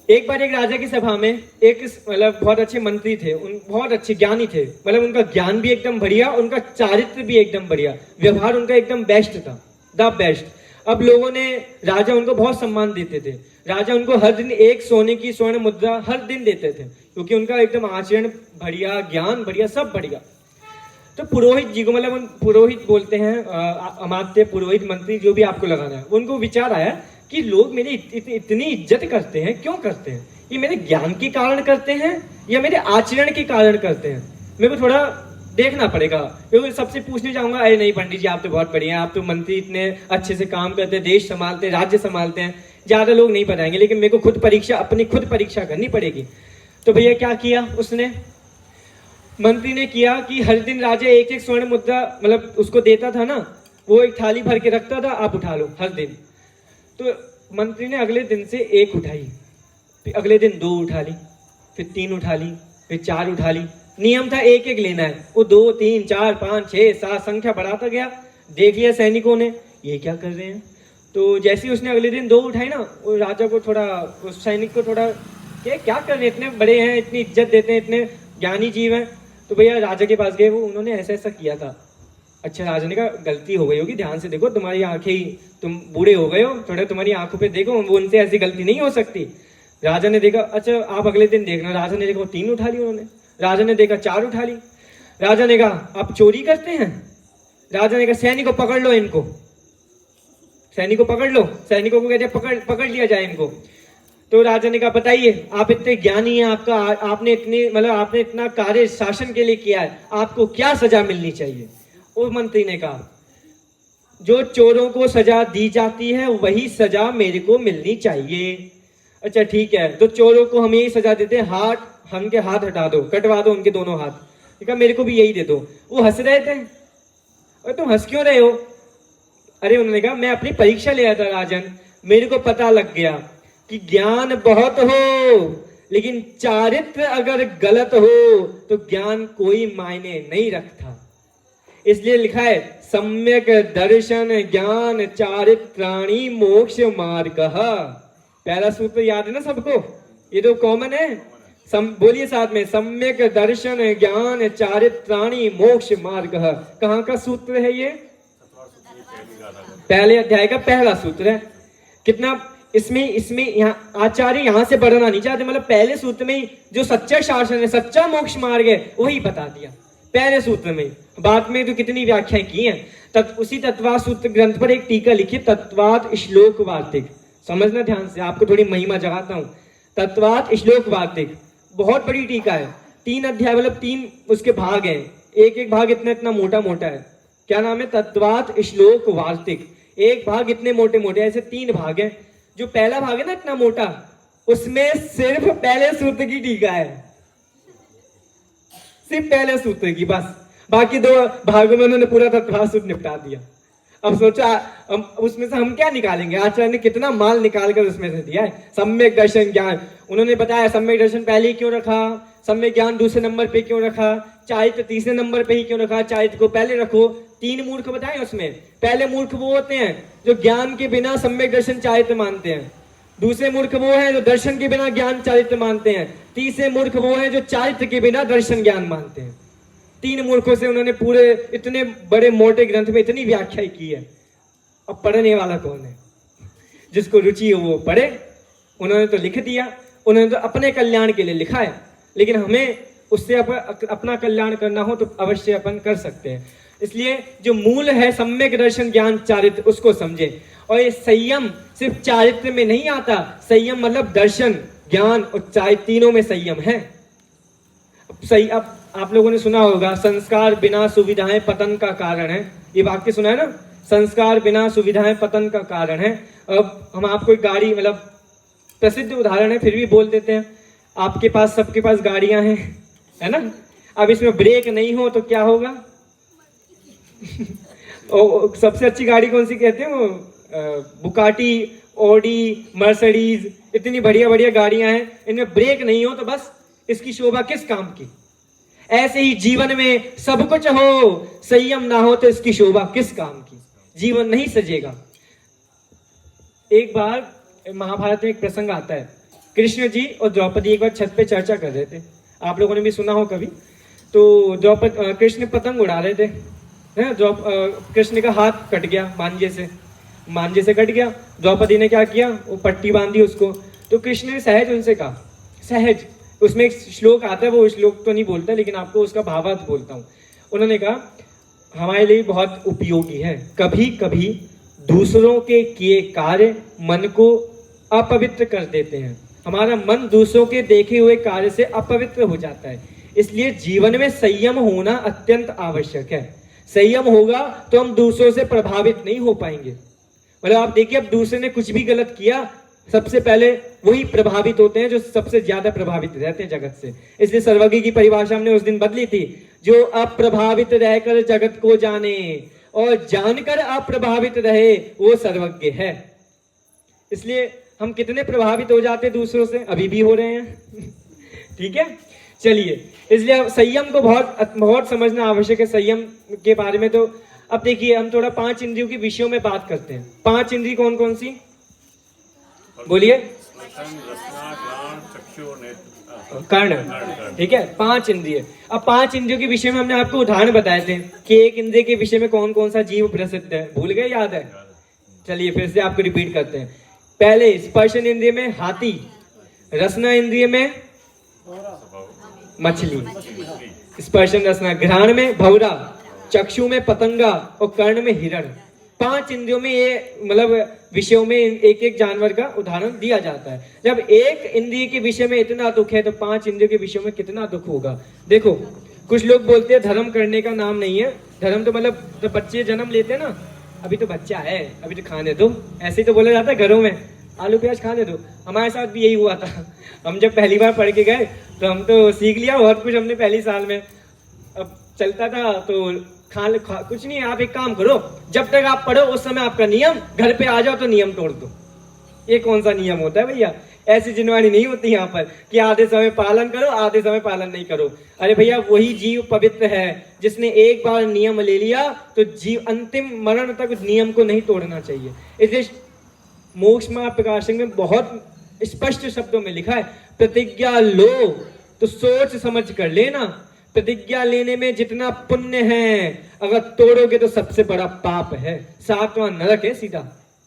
[SPEAKER 1] एक बार एक राजा की सभा में एक मतलब बहुत अच्छे मंत्री थे, बहुत अच्छे ज्ञानी थे, मतलब उनका ज्ञान भी एकदम बढ़िया, उनका चारित्र भी एकदम बढ़िया, व्यवहार उनका एकदम बेस्ट था, द बेस्ट। अब लोगों ने, राजा उनको बहुत सम्मान देते थे। राजा उनको हर दिन 1 सोने की स्वर्ण मुद्रा हर दिन देते थे, क्योंकि उनका एकदम आचरण बढ़िया, ज्ञान बढ़िया, सब बढ़िया। तो पुरोहित जी को, मतलब पुरोहित बोलते हैं, अमात्य, पुरोहित, मंत्री, जो भी आपको लगाना है, उनको विचार आया कि लोग मेरी इतनी इज्जत करते हैं, क्यों करते हैं? ये मेरे ज्ञान के कारण करते हैं या मेरे आचरण के कारण करते हैं? मेरे को थोड़ा देखना पड़ेगा। क्योंकि सबसे पूछने जाऊंगा, अरे नहीं पंडित जी, आप तो बहुत बढ़िया हैं, आप तो मंत्री इतने अच्छे से काम करते हैं, देश संभालते हैं, राज्य संभालते हैं, ज्यादा लोग नहीं बताएंगे, लेकिन मेरे को खुद परीक्षा, अपनी खुद परीक्षा करनी पड़ेगी। तो भैया क्या किया उसने? मंत्री ने किया कि हर दिन राजा 1-1 स्वर्ण मुद्रा, मतलब उसको देता था ना, वो एक थाली भर के रखता था, आप उठा लो हर दिन। तो मंत्री ने अगले दिन से 1 उठाई, फिर अगले दिन 2 उठा ली, फिर 3 उठा ली, फिर 4 उठा ली। नियम था 1-1 लेना है। वो 2, 3, 4, 5, 6, 7 संख्या बढ़ाता गया। देख लिया सैनिकों ने, ये क्या कर रहे हैं। तो जैसे ही उसने अगले दिन 2 उठाई ना, वो राजा को थोड़ा, उस सैनिक को थोड़ा, क्या कर रहे हैं, इतने बड़े हैं, इतनी इज्जत देते हैं, इतने ज्ञानी जीव हैं। तो भैया राजा के पास गए, वो उन्होंने ऐसा ऐसा किया था। अच्छा, राजा ने कहा गलती हो गई होगी, ध्यान से देखो, तुम्हारी आंखें ही, तुम बूढ़े हो गए हो, थोड़ा तुम्हारी आंखों पे देखो, वो उनसे ऐसी गलती नहीं हो सकती। राजा ने देखा, अच्छा आप अगले दिन देखना। राजा ने देखा 3 उठा ली उन्होंने। राजा ने देखा 4 उठा ली। राजा ने कहा आप चोरी करते हैं। राजा ने कहा सैनिकों पकड़ लो इनको, सैनिकों पकड़ लो। सैनिकों को कहते पकड़ लिया जाए इनको। तो राजा ने कहा बताइए, आप इतने ज्ञानी हैं, आपने इतना कार्य शासन के लिए किया है, आपको क्या सजा मिलनी चाहिए? उस मंत्री ने कहा जो चोरों को सजा दी जाती है वही सजा मेरे को मिलनी चाहिए। अच्छा ठीक है, तो चोरों को हम यही सजा देते हैं, उनके हाथ हटा दो, कटवा दो उनके दोनों हाथ। कहा मेरे को भी यही दे दो। वो हंस रहे थे। और तुम हंस क्यों रहे हो? अरे उन्होंने कहा मैं अपनी परीक्षा ले आया था राजन, मेरे को पता लग गया कि ज्ञान बहुत हो लेकिन चारित्र अगर गलत हो तो ज्ञान कोई मायने नहीं रखता। इसलिए लिखा है सम्यक दर्शन ज्ञान चारित्राणि मोक्ष मार्ग। पहला सूत्र याद है ना सबको, ये तो कॉमन है। बोलिए साथ में, सम्यक दर्शन ज्ञान चारित्राणि मोक्ष मार्ग। कहाँ का सूत्र है ये? पहले अध्याय का पहला सूत्र है। कितना इसमें यहाँ आचार्य यहाँ से बढ़ना नहीं चाहते, मतलब पहले सूत्र में ही जो सच्चा शासन है, सच्चा मोक्ष मार्ग है, वही बता दिया पहले सूत्र में। बाद में तो कितनी व्याख्याएं की हैं। उसी तत्वात सूत्र ग्रंथ पर एक टीका लिखी, तत्वात श्लोक वार्तिक। समझना ध्यान से, आपको थोड़ी महिमा जगाता हूँ। तत्वात श्लोक वार्तिक बहुत बड़ी टीका है, 3 अध्याय, मतलब 3 उसके भाग हैं, एक एक भाग इतना इतना मोटा मोटा है। क्या नाम है? तत्वात श्लोक वार्तिक। एक भाग इतने मोटे मोटे, ऐसे 3 भाग हैं। जो पहला भाग है ना इतना मोटा, उसमें सिर्फ पहले सूत्र की टीका है, सिर्फ पहले सूत्र की, बस। बाकी 2 भागों में उन्होंने पूरा तत्वात सूत्र निपटा दिया। अब सोचा उसमें से हम क्या निकालेंगे? आचार्य ने कितना माल निकाल कर उसमें से दिया है। सम्यक दर्शन ज्ञान उन्होंने बताया, सम्यक दर्शन पहले क्यों रखा, सम्यक ज्ञान दूसरे नंबर पे क्यों रखा, चारित्र तीसरे नंबर पे ही क्यों रखा, चारित्र को पहले रखो। 3 मूर्ख बताए उसमें। पहले मूर्ख वो होते हैं जो ज्ञान के बिना सम्यक दर्शन चारित्र मानते हैं, दूसरे मूर्ख वो हैं जो दर्शन के बिना ज्ञान चारित्र मानते हैं, तीसरे मूर्ख वो हैं जो चारित्र के बिना दर्शन ज्ञान मानते हैं। 3 मूर्खों से उन्होंने पूरे इतने बड़े मोटे ग्रंथ में इतनी व्याख्या की है। अब पढ़ने वाला कौन है? जिसको रुचि हो वो पढ़े। उन्होंने तो लिख दिया, उन्होंने तो अपने कल्याण के लिए लिखा है, लेकिन हमें उससे अपना कल्याण करना हो तो अवश्य अपन कर सकते हैं। इसलिए जो मूल है सम्यक दर्शन ज्ञान चारित्र, उसको समझे। और ये संयम सिर्फ चारित्र में नहीं आता, संयम मतलब दर्शन ज्ञान और चारित्र तीनों में संयम है। सही, अब आप लोगों ने सुना होगा, संस्कार बिना सुविधाएं पतन का कारण है। ये वाक्य सुना है ना, संस्कार बिना सुविधाएं पतन का कारण है। अब हम आपको एक गाड़ी, मतलब प्रसिद्ध उदाहरण है फिर भी बोल देते हैं। आपके पास, सबके पास गाड़ियां हैं, है ना? अब इसमें ब्रेक नहीं हो तो क्या होगा? और सबसे अच्छी गाड़ी कौन सी कहते हैं? वो बुकाटी, ऑडी, मर्सिडीज, इतनी बढ़िया बढ़िया गाड़ियां हैं, इनमें ब्रेक नहीं हो तो बस इसकी शोभा किस काम की? ऐसे ही जीवन में सब कुछ हो, संयम ना हो तो इसकी शोभा किस काम की? जीवन नहीं सजेगा। एक बार महाभारत में एक प्रसंग आता है, कृष्ण जी और द्रौपदी एक बार छत पे चर्चा कर रहे थे, आप लोगों ने भी सुना हो कभी। तो कृष्ण पतंग उड़ा रहे थे, कृष्ण का हाथ कट गया मांझे से कट गया। द्रौपदी ने क्या किया? वो पट्टी बांधी उसको। तो कृष्ण ने सहज उनसे कहा, सहज, उसमें एक श्लोक आता है, वो श्लोक तो नहीं बोलता लेकिन आपको उसका भावार्थ बोलता हूँ। उन्होंने कहा, हमारे लिए बहुत उपयोगी है, कभी कभी दूसरों के किए कार्य मन को अपवित्र कर देते हैं। हमारा मन दूसरों के देखे हुए कार्य से अपवित्र हो जाता है, इसलिए जीवन में संयम होना अत्यंत आवश्यक है। संयम होगा तो हम दूसरों से प्रभावित नहीं हो पाएंगे। मतलब आप देखिए, अब दूसरे ने कुछ भी गलत किया, सबसे पहले वही प्रभावित होते हैं जो सबसे ज्यादा प्रभावित रहते हैं जगत से। इसलिए सर्वज्ञ की परिभाषा हमने उस दिन बदली थी, जो अप्रभावित रहकर जगत को जाने और जानकर अप्रभावित रहे वो सर्वज्ञ है। इसलिए हम कितने प्रभावित हो जाते हैं दूसरों से, अभी भी हो रहे हैं। ठीक है, चलिए, इसलिए संयम को बहुत समझना आवश्यक है। संयम के बारे में तो अब देखिए, हम थोड़ा 5 इंद्रियों के विषयों में बात करते हैं। 5 इंद्रिय कौन कौन सी? बोलिए। कर्ण, ठीक है, 5 इंद्रिय। अब 5 इंद्रियों के विषय में हमने आपको उदाहरण बताए थे कि एक इंद्रिय के विषय में कौन कौन सा जीव प्रसिद्ध है, भूल गए? याद है? चलिए फिर से आपको रिपीट करते हैं। पहले स्पर्शन इंद्रिय में हाथी, रसना इंद्रिय में मछली, स्पर्शन रसना, घ्राण में भौरा, चक्षु में पतंगा और कर्ण में हिरण। 5 इंद्रियों में ये, मतलब विषयों में एक एक जानवर का उदाहरण दिया जाता है। जब एक इंद्रिय के विषय में इतना दुख है तो 5 इंद्रियों के विषयों में कितना दुख होगा। देखो, कुछ लोग बोलते हैं धर्म करने का नाम नहीं है। धर्म तो मतलब तो बच्चे जन्म लेते हैं ना, अभी तो बच्चा है, अभी तो खाने दो, ऐसे ही तो बोला जाता है घरों में, आलू प्याज खाने दो। हमारे साथ भी यही हुआ था। हम जब पहली बार पढ़ के गए तो हम तो सीख लिया बहुत कुछ हमने पहली साल में। अब चलता था तो कुछ नहीं, आप एक काम करो, जब तक आप पढ़ो उस समय आपका नियम, घर पे आ जाओ तो नियम तोड़ दो। ये कौन सा नियम होता है भैया? ऐसी जिनवानी नहीं होती यहाँ पर कि आधे समय पालन करो आधे समय पालन नहीं करो। अरे भैया, वही जीव पवित्र है जिसने एक बार नियम ले लिया तो जीव अंतिम मरण तक उस नियम को नहीं तोड़ना चाहिए। इसलिए मोक्ष मार्ग प्रकाशन में बहुत स्पष्ट शब्दों में लिखा है, प्रतिज्ञा लो तो सोच समझ कर लेना। प्रतिज्ञा लेने में जितना पुण्य है, अगर तोड़ोगे तो सबसे बड़ा पाप है, 7वां नरक है सीधा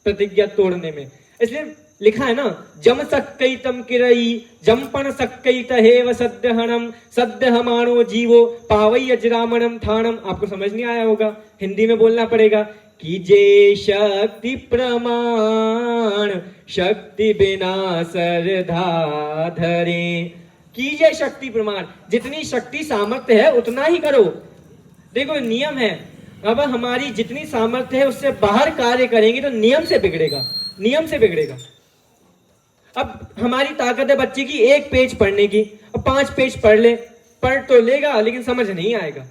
[SPEAKER 1] प्रतिज्ञा तोड़ने में। इसलिए लिखा है ना, जम सक्कई तम किरई जमपण सक्कई तहेव सद्यहणम सद्यहमाणो जीवो पावई अजरामणम थाणम। आपको समझ नहीं आया होगा, हिंदी में बोलना पड़ेगा। कीजे शक्ति प्रमाण शक्ति बिना श्रद्धा धरे। कीजिए शक्ति प्रमाण, जितनी शक्ति सामर्थ्य है उतना ही करो। देखो नियम है, अब हमारी जितनी सामर्थ्य है उससे बाहर कार्य करेंगे तो नियम से बिगड़ेगा, नियम से बिगड़ेगा। अब हमारी ताकत है बच्चे की 1 पेज पढ़ने की, अब 5 पेज पढ़ तो लेगा लेकिन समझ नहीं आएगा।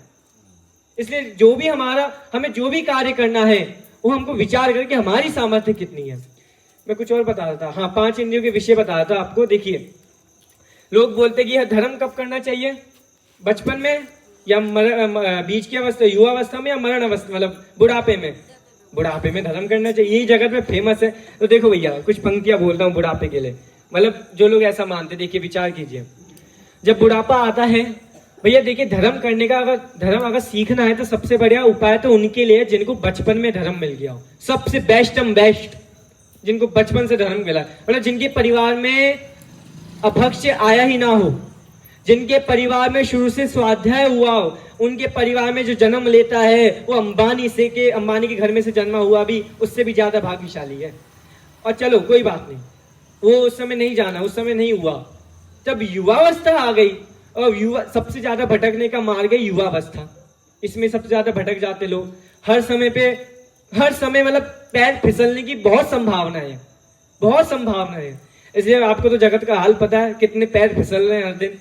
[SPEAKER 1] इसलिए जो भी हमें जो भी कार्य करना है वो हमको विचार करके हमारी सामर्थ्य कितनी है। मैं कुछ और बता रहा था, हाँ 5 इंद्रियों के विषय बता रहा था आपको। देखिए लोग बोलते कि यह धर्म कब करना चाहिए, बचपन में या बीच की अवस्था, युवा अवस्था में या मरण अवस्था, मतलब बुढ़ापे में। बुढ़ापे में धर्म करना चाहिए, यही जगत में फेमस है। तो देखो भैया कुछ पंक्तियां बोलता हूँ बुढ़ापे के लिए, मतलब जो लोग ऐसा मानते, देखिए विचार कीजिए। जब बुढ़ापा आता है भैया, देखिए धर्म करने का अगर सीखना है तो सबसे बढ़िया उपाय तो उनके लिए जिनको बचपन में धर्म मिल गया हो। सबसे बेस्ट जिनको बचपन से धर्म मिला, मतलब जिनके परिवार में अभक्ष्य आया ही ना हो, जिनके परिवार में शुरू से स्वाध्याय हुआ हो, उनके परिवार में जो जन्म लेता है वो अंबानी के घर में से जन्मा हुआ भी उससे भी ज्यादा भाग्यशाली है। और चलो कोई बात नहीं, वो उस समय नहीं जाना, उस समय नहीं हुआ। जब युवावस्था आ गई और सबसे ज्यादा भटकने का मार्ग है युवावस्था। इसमें सबसे ज्यादा भटक जाते लोग, हर समय मतलब पैर फिसलने की बहुत संभावना है। इसलिए आपको तो जगत का हाल पता है, कितने पैर फिसल रहे हैं हर दिन।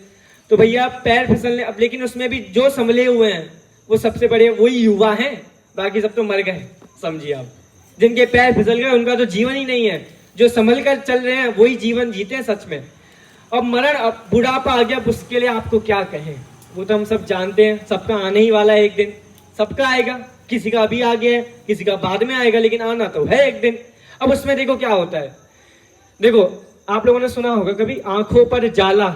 [SPEAKER 1] तो भैया पैर फिसलने, अब लेकिन उसमें भी जो संभले हुए हैं वो सबसे बड़े वही युवा हैं, बाकी सब तो मर गए। समझिए आप, जिनके पैर फिसल गए उनका तो जीवन ही नहीं है, जो संभल कर चल रहे हैं वही जीवन जीते हैं सच में। अब मरण, अब बुढ़ापा आ गया, उसके लिए आपको क्या कहें, वो तो हम सब जानते हैं, सबका आने ही वाला है एक दिन, सबका आएगा। किसी का अभी आ गया है, किसी का बाद में आएगा, लेकिन आना तो है एक दिन। अब उसमें देखो क्या होता है, देखो आप लोगों ने सुना होगा कभी, आंखों पर जाला,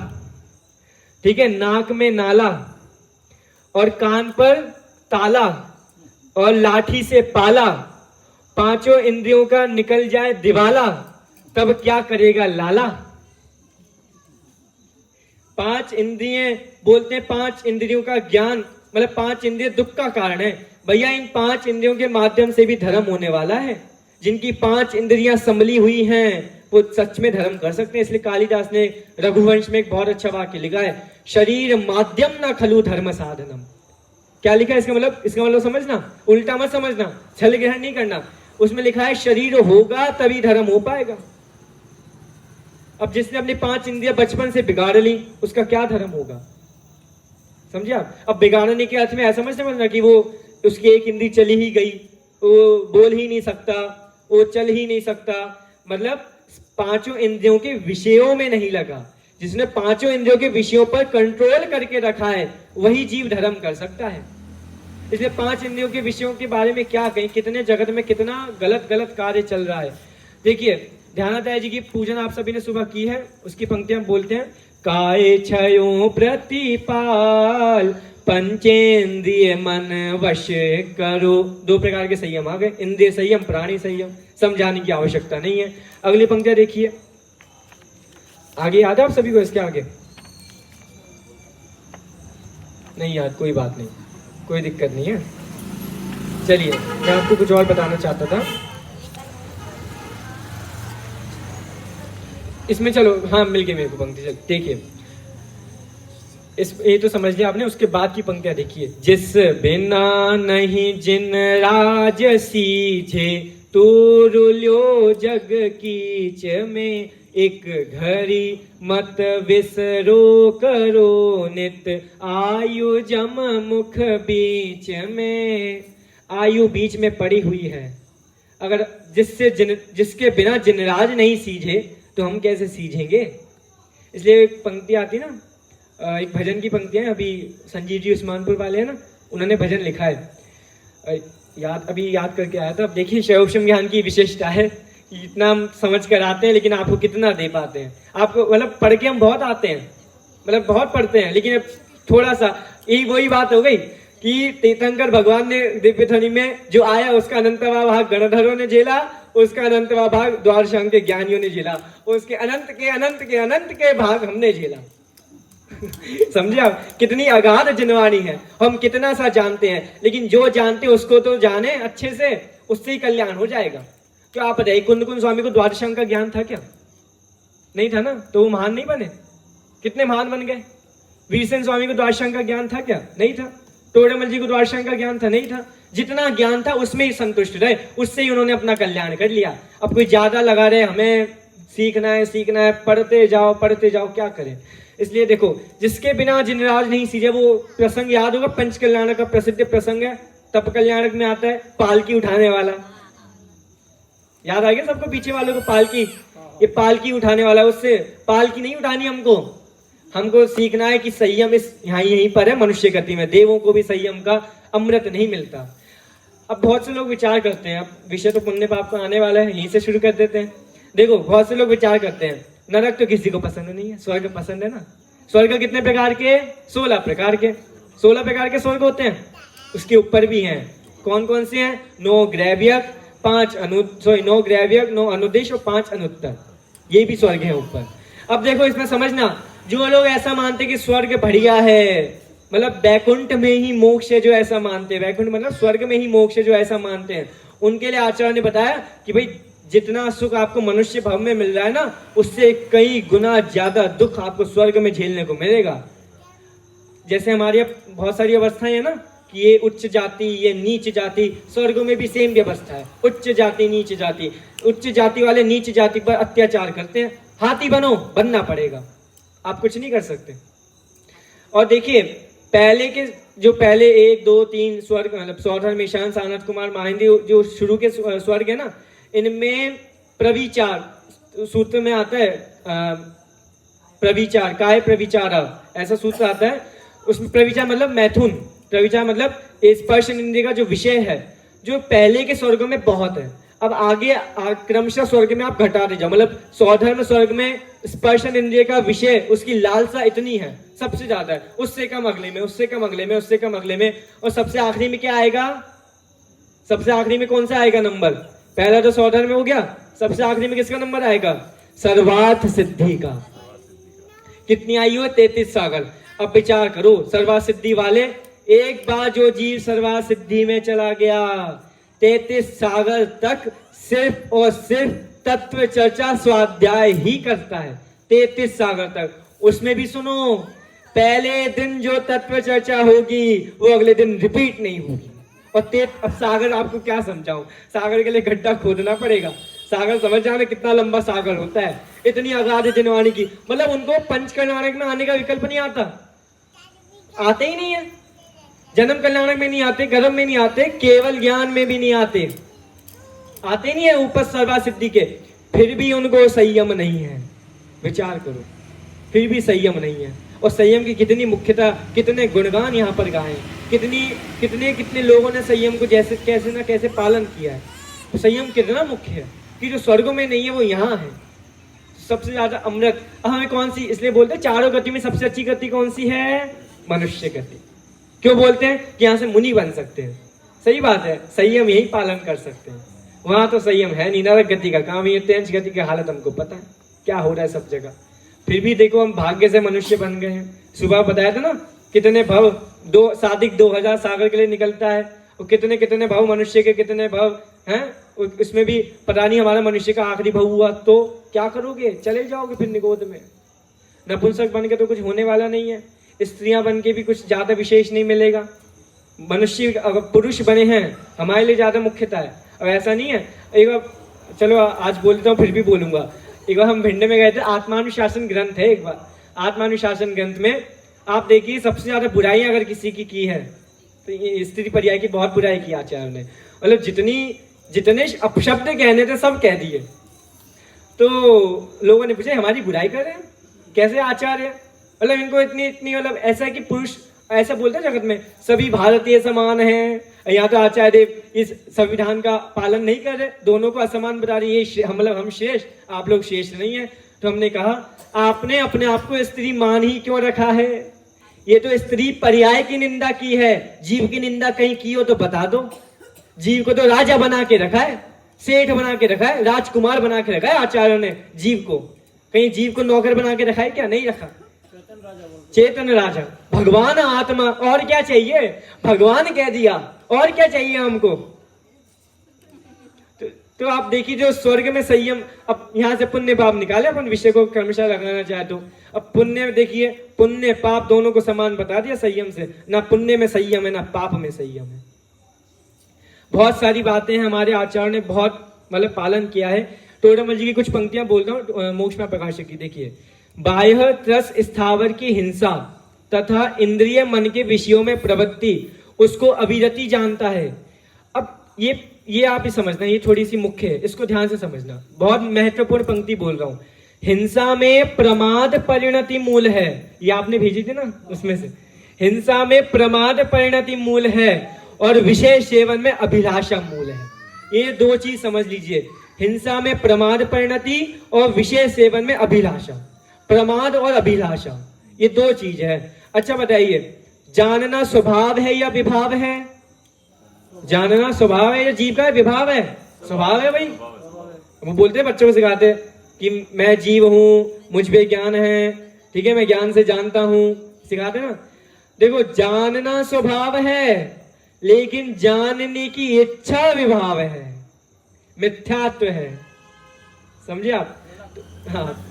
[SPEAKER 1] ठीक है, नाक में नाला और कान पर ताला और लाठी से पाला, 5 इंद्रियों का निकल जाए दिवाला, तब क्या करेगा लाला। 5 इंद्रिय बोलते हैं, 5 इंद्रियों का ज्ञान, मतलब 5 इंद्रिय दुख का कारण है। भैया इन 5 इंद्रियों के माध्यम से भी धर्म होने वाला है। जिनकी 5 इंद्रियां संभली हुई हैं वो सच में धर्म कर सकते हैं। इसलिए कालिदास ने रघुवंश में एक बहुत अच्छा वाक्य लिखा है, शरीर माध्यम ना खलु धर्म साधनम। क्या लिखा है इसका मतलब समझना, उल्टा मत समझना, छल ग्रहण नहीं करना। उसमें लिखा है शरीर होगा तभी धर्म हो पाएगा। अब जिसने अपनी 5 इंद्रियां बचपन से बिगाड़ ली उसका क्या धर्म होगा, समझिए आप। अब बिगाड़ने के अर्थ में ऐसा मत समझना कि वो उसकी एक इंद्री चली ही गई, वो बोल ही नहीं सकता, वो चल ही नहीं सकता, मतलब 5 इंद्रियों के विषयों में नहीं लगा। जिसने 5 इंद्रियों के विषयों पर कंट्रोल करके रखा है वही जीव धर्म कर सकता है। इसलिए 5 इंद्रियों के विषयों के बारे में क्या कहें, कितने जगत में कितना गलत कार्य चल रहा है। देखिए ध्यानाचार्य जी की पूजन आप सभी ने सुबह की है, उसकी पंक्तियां बोलते हैं, काय छयो प्रतिपाल पंचेंद्रिय मन वश करो। 2 प्रकार के संयम आ गए, इंद्रिय संयम, प्राणी संयम, समझाने की आवश्यकता नहीं है। अगली पंक्तियां देखिए, आगे याद है आप सभी को, इसके आगे नहीं याद, कोई बात नहीं, कोई दिक्कत नहीं है। चलिए मैं आपको कुछ और बताना चाहता था इसमें, चलो हाँ मिल गई मेरे को पंक्ति। चल देखिए, ये तो समझ लिया आपने, उसके बाद की पंक्तियां देखिए, जिस बिना नहीं जिन राज सीझे तुरुल्यो जग कीच में, एक घड़ी मत विसरो करो नित आयु जम मुख बीच में। आयु बीच में पड़ी हुई है, अगर जिसके बिना जिनराज नहीं सीझे तो हम कैसे सीझेंगे। इसलिए एक पंक्ति आती ना, एक भजन की पंक्ति है, अभी संजीव जी उस्मानपुर वाले हैं ना, उन्होंने भजन लिखा है, याद करके आया था। अब देखिए शैवोपम ज्ञान की विशेषता है कि इतना हम समझ कर आते हैं लेकिन आपको कितना दे पाते हैं। आपको मतलब पढ़ के हम बहुत आते हैं मतलब बहुत पढ़ते हैं, लेकिन अब थोड़ा सा यही वही बात हो गई कि तीर्थंकर भगवान ने दिव्य ध्वनि में जो आया उसका अनंतवा भाग गणधरों ने झेला, उसका अनंतवा भाग द्वादशांग के ज्ञानियों ने झेला, उसके अनंत के अनंत के अनंत के भाग हमने झेला। समझे आप कितनी अगाध जिनवाणी है, हम कितना सा जानते हैं, लेकिन जो जानते उसको तो जाने अच्छे से, उससे ही कल्याण हो जाएगा। तो आप बताइए कुंद स्वामी को द्वादशांग का ज्ञान था क्या? नहीं था ना, तो वो महान नहीं बने? कितने महान बन गए। वीरसेन स्वामी को द्वादशांग का ज्ञान था क्या? नहीं था। तोड़ेमल जी को द्वादशांग का ज्ञान था? नहीं था। जितना ज्ञान था उसमें ही संतुष्ट रहे, उससे ही उन्होंने अपना कल्याण कर लिया। अब कोई ज्यादा लगा रहे हमें सीखना है, पढ़ते जाओ, क्या करें। इसलिए देखो, जिसके बिना जिनराज नहीं सीजे, वो प्रसंग याद होगा, पंच कल्याणक का प्रसिद्ध प्रसंग है, तप कल्याणक में आता है, पालकी उठाने वाला। याद आ गया सबको, पीछे वालों को पालकी, ये पालकी उठाने वाला। उससे पालकी नहीं उठानी हमको सीखना है कि संयम इस यहीं पर है मनुष्य गति में। देवों को भी संयम का अमृत नहीं मिलता। अब बहुत से लोग विचार करते हैं, अब विषय तो पुण्य पाप का आने वाला है, यहीं से शुरू कर देते हैं। देखो बहुत से लोग विचार करते हैं नरक तो किसी को पसंद नहीं है, स्वर्ग पसंद है ना। स्वर्ग कितने प्रकार के? 16 प्रकार के। 16 प्रकार के स्वर्ग होते हैं। उसके ऊपर भी हैं, कौन कौन से हैं? 9 ग्रैव्यक, 9 ग्रैव्यक, 9 अनुदेश और 5 अनुत्तर, ये भी स्वर्ग है ऊपर। अब देखो इसमें समझना, जो लोग ऐसा मानते कि स्वर्ग बढ़िया है, मतलब वैकुंठ में ही मोक्ष है, जो ऐसा मानते हैं, वैकुंठ मतलब स्वर्ग में ही मोक्ष है, जो ऐसा मानते हैं, उनके लिए आचार्य ने बताया कि भाई जितना सुख आपको मनुष्य भव में मिल रहा है ना, उससे कई गुना ज्यादा दुख आपको स्वर्ग में झेलने को मिलेगा। जैसे हमारी बहुत सारी अवस्थाएं है ना कि ये उच्च जाति, ये नीच जाति, स्वर्ग में भी सेम व्यवस्था है। उच्च जाति नीच जाति, उच्च जाति वाले नीच जाति पर अत्याचार करते हैं। हाथी बनना पड़ेगा, आप कुछ नहीं कर सकते। और देखिए पहले 1 2 3 स्वर्ग, मतलब स्वधर्म, ईशान, सानत कुमार, माहिंदी, जो शुरू के स्वर्ग है ना, इनमें प्रविचार सूत्र में आता है, प्रविचार काय प्रविचार ऐसा सूत्र आता है। उसमें प्रविचार मतलब मैथुन, प्रविचार मतलब स्पर्श इंद्रिय का जो विषय है, जो पहले के स्वर्गों में बहुत है। अब आगे क्रमशः स्वर्ग में आप घटाते जाओ, मतलब स्वधर्म स्वर्ग में स्पर्शन इंद्रिय का विषय, उसकी लालसा इतनी है, सबसे ज्यादा है। उससे कम अगले में, उससे कम अगले में, उससे कम अगले में, और सबसे आखिरी में क्या आएगा? सबसे आखिरी में कौन सा आएगा नंबर? पहला तो स्वधर्म में हो गया, सबसे आखिरी में किसका नंबर आएगा? सर्वार्थ सिद्धि का। कितनी आयु है? 33 सागर। अब विचार करो, सर्वार्थ सिद्धि वाले, एक बार जो जीव सर्वार्थ सिद्धि में चला गया, 33 सागर तक सिर्फ और सिर्फ तत्व चर्चा स्वाध्याय ही करता है। 33 सागर तक। उसमें भी सुनो, पहले दिन जो तत्व चर्चा होगी वो अगले दिन रिपीट नहीं होगी। और अब सागर आपको क्या समझाऊं, सागर के लिए गड्ढा खोदना पड़ेगा। सागर समझ जाना कितना लंबा सागर होता है, इतनी अगाध जिनवाणी की। मतलब उनको पंच कल्याणक में आने का विकल्प नहीं आता, आते ही नहीं है। जन्म कल्याणक में नहीं आते, कर्म में नहीं आते, केवल ज्ञान में भी नहीं आते नहीं है ऊपर सर्वा सिद्धि के। फिर भी उनको संयम नहीं है। विचार करो, फिर भी संयम नहीं है। और संयम की कितनी मुख्यता, कितने गुणगान यहाँ पर गाए, कितने लोगों ने संयम को कैसे ना कैसे पालन किया है। तो संयम कितना मुख्य है कि जो स्वर्गों में नहीं है वो यहाँ है। सबसे ज्यादा अमृत हमें कौन सी, इसलिए बोलते हैं चारों गति में सबसे अच्छी गति कौन सी है? मनुष्य गति। क्यों बोलते हैं कि यहाँ से मुनि बन सकते हैं? सही बात है, संयम यही पालन कर सकते हैं। वहां तो संयम है नहीं, नरक गति का काम, ये तेज गति की हालत हमको पता है क्या हो रहा है सब जगह। फिर भी देखो हम भाग्य से मनुष्य बन गए हैं। सुबह बताया था ना कितने भव, 2000 सागर के लिए निकलता है, और कितने भव मनुष्य के, कितने भव हैं। उसमें भी पता नहीं हमारा मनुष्य का आखिरी भव हुआ तो क्या करोगे? चले जाओगे फिर निगोद में। नपुंसक बन के तो कुछ होने वाला नहीं है, स्त्रियां बन के भी कुछ ज्यादा विशेष नहीं मिलेगा। मनुष्य अगर पुरुष बने हैं हमारे लिए ज्यादा मुख्यता है। अब ऐसा नहीं है, एक बार चलो आज बोलता हूँ फिर भी बोलूंगा। एक बार हम भिंड में गए थे, आत्मानुशासन ग्रंथ है, एक बार आत्मानुशासन ग्रंथ में आप देखिए सबसे ज्यादा बुराई अगर किसी की है तो ये स्त्री पर्याय की बहुत बुराई की आचार्य ने। मतलब जितने अपशब्द कहने थे सब कह दिए। तो लोगों ने पूछा हमारी बुराई कर रहे हैं कैसे आचार्य? मतलब इनको इतनी मतलब ऐसा है कि पुरुष ऐसा बोलते हैं जगत में सभी भारतीय समान हैं, यहाँ तो आचार्य देव इस संविधान का पालन नहीं कर रहे, दोनों को असमान बता रहे, ये मतलब हम श्रेष्ठ, आप लोग श्रेष्ठ नहीं है। तो हमने कहा आपने अपने आप को स्त्री मान ही क्यों रखा है? ये तो स्त्री पर्याय की निंदा की है, जीव की निंदा कहीं की हो तो बता दो। जीव को तो राजा बना के रखा है, सेठ बना के रखा है, राजकुमार बना के रखा है आचार्यों ने जीव को। कहीं जीव को नौकर बना के रखा है क्या? नहीं रखा। चेतन राजा, भगवान आत्मा, और क्या चाहिए? भगवान कह दिया, और क्या चाहिए हमको? तो आप देखिए जो स्वर्ग में संयम, अब यहां से पुण्य पाप निकाले अपन विषय को क्रमशः लगाना चाहे तो। अब पुण्य देखिए, पुण्य पाप दोनों को समान बता दिया संयम से, ना पुण्य में संयम है ना पाप में संयम है। बहुत सारी बातें हैं हमारे आचार्य ने बहुत मतलब पालन किया है। टोडामल जी की कुछ पंक्तियां बोलता हूँ मोक्ष में प्रकाशक की। देखिए, बाह्य त्रस स्थावर की हिंसा तथा इंद्रिय मन के विषयों में प्रवृत्ति उसको अविरति जानता है। अब ये आप ही समझना, ये थोड़ी सी मुख्य है, इसको ध्यान से समझना। बहुत महत्वपूर्ण पंक्ति बोल रहा हूं। हिंसा में प्रमाद परिणति मूल है, ये आपने भेजी थी ना उसमें से। हिंसा में प्रमाद परिणति मूल है और विषय सेवन में अभिलाषा मूल है। ये दो चीज समझ लीजिए, हिंसा में प्रमाद परिणति और विषय सेवन में अभिलाषा। प्रमाद और अभिलाषा ये दो चीज है। अच्छा बताइए, जानना स्वभाव है या विभाव है? जानना स्वभाव है या जीव का विभाव है? स्वभाव है भाई। वो बोलते हैं, बच्चों को सिखाते हैं कि मैं जीव हूं, मुझ पे ज्ञान है, ठीक है, मैं ज्ञान से जानता हूं, सिखाते ना। देखो, जानना स्वभाव है लेकिन जानने की इच्छा विभाव है, मिथ्यात्व है। समझे आप? हाँ,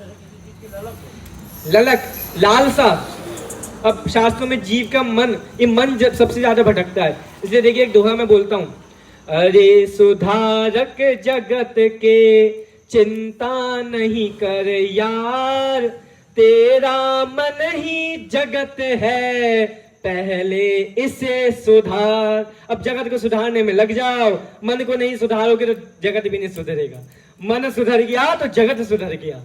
[SPEAKER 1] ललक, लालसा। अब शास्त्रों में जीव का मन, ये मन सबसे ज्यादा भटकता है। इसलिए देखिए, एक दोहा मैं बोलता हूं, अरे सुधारक जगत के चिंता नहीं कर यार, तेरा मन ही जगत है, पहले इसे सुधार। अब जगत को सुधारने में लग जाओ, मन को नहीं सुधारोगे तो जगत भी नहीं सुधरेगा। मन सुधर गया तो जगत सुधर गया,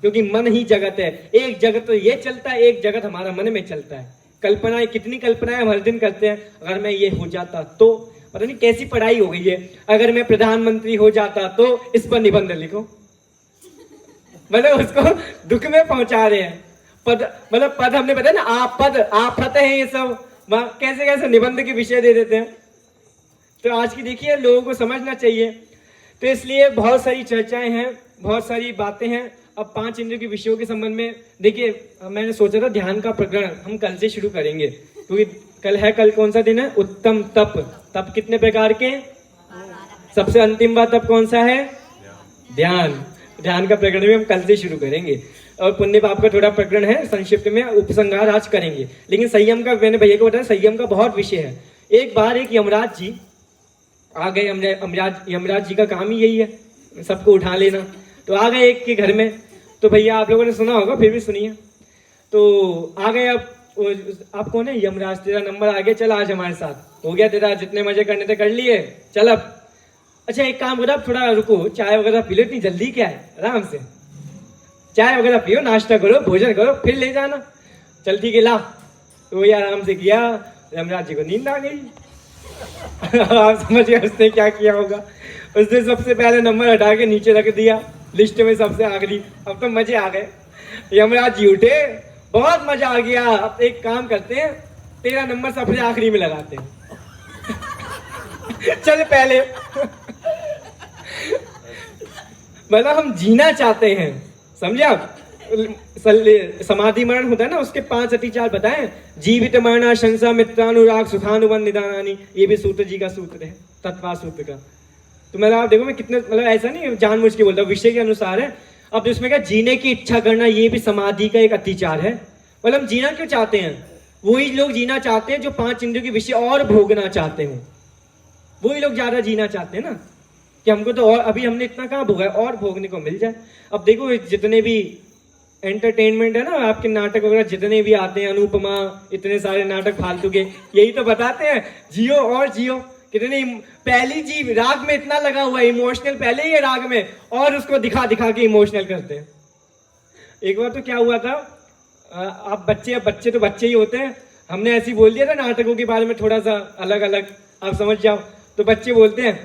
[SPEAKER 1] क्योंकि मन ही जगत है। एक जगत तो ये चलता है, एक जगत हमारा मन में चलता है। कल्पनाएं, कितनी कल्पनाएं हम हर दिन करते हैं। अगर मैं ये हो जाता तो, पता नहीं कैसी पढ़ाई हो गई है, अगर मैं प्रधानमंत्री हो जाता तो इस पर निबंध लिखो। मतलब उसको दुख में पहुंचा रहे हैं। पद, मतलब पद हमने बताया ना, आप पद आफत है, ये सब कैसे कैसे निबंध के विषय दे देते हैं। तो आज की देखिए, लोगों को समझना चाहिए। तो इसलिए बहुत सारी चर्चाएं हैं, बहुत सारी बातें हैं। अब 5 इंद्रियों के विषयों के संबंध में देखिए, मैंने सोचा था ध्यान का प्रकरण हम कल से शुरू करेंगे, क्योंकि कल कौन सा दिन है? उत्तम तप। तप कितने प्रकार के? सबसे अंतिम बात तप कौन सा है? ध्यान। ध्यान का प्रकरण भी हम कल से शुरू करेंगे। और पुण्य पाप का थोड़ा प्रकरण है, संक्षिप्त में उपसंहार आज करेंगे। लेकिन संयम का, मैंने भैया को बताया, संयम का बहुत विषय है। एक बार एक यमराज जी आ गए। यमराज जी का काम ही यही है, सबको उठा लेना। तो आ गए एक के घर में। तो भैया आप लोगों ने सुना होगा, फिर भी सुनिए। तो आ गए। अब आप कौन है? यमराज, तेरा नंबर आ गया, चल आज हमारे साथ। हो गया तेरा, जितने मजे करने थे कर लिए, चल अब। अच्छा एक काम करो, आप थोड़ा रुको, चाय वगैरह पी लो, इतनी जल्दी क्या है, आराम से चाय वगैरह पियो, नाश्ता करो, भोजन करो, फिर ले जाना। चल ठीक है, ला। तो वही आराम से किया। यमराज जी को नींद आ गई। आप समझिए उसने क्या किया होगा। उसने सबसे पहले नंबर हटा के नीचे रख दिया, लिस्ट में सबसे आखिरी। अब तो मजे आ गए। यमराज जी उठे, बहुत मजा आ गया। अब एक काम करते हैं, तेरा नंबर सबसे आखिरी में लगाते हैं। चल पहले। मतलब हम जीना चाहते हैं, समझे आप? समाधि मरण होता है ना, उसके 5 अतिचार बताएं। जीवित मरना, शंसा, मित्रानुराग, सुखानुबंध, निदानानि। ये भी सूत्र जी का सूत्र है, तत्वा सूत्र का। तो मतलब आप देखो, मैं कितने, मतलब ऐसा नहीं जानबूझ के बोलता, विषय के अनुसार है। अब इसमें क्या, जीने की इच्छा करना, ये भी समाधि का एक अतिचार है। मतलब हम जीना क्यों चाहते हैं? वही लोग जीना चाहते हैं जो 5 इंद्रियों के विषय और भोगना चाहते हो। वही लोग ज्यादा जीना चाहते हैं ना, कि हमको तो और, अभी हमने इतना कहाँ भोगा है, और भोगने को मिल जाए। अब देखो, जितने भी एंटरटेनमेंट है ना, आपके नाटक वगैरह जितने भी आते हैं, अनुपमा, इतने सारे नाटक फालतू के, यही तो बताते हैं, जियो और जियो। कितनी पहली जीव राग में इतना लगा हुआ है, इमोशनल पहले ही है राग में, और उसको दिखा दिखा के इमोशनल करते हैं। एक बार तो क्या हुआ था, आप बच्चे तो बच्चे ही होते हैं, हमने ऐसे बोल दिया था नाटकों के बारे में थोड़ा सा अलग अलग, आप समझ जाओ। तो बच्चे बोलते हैं,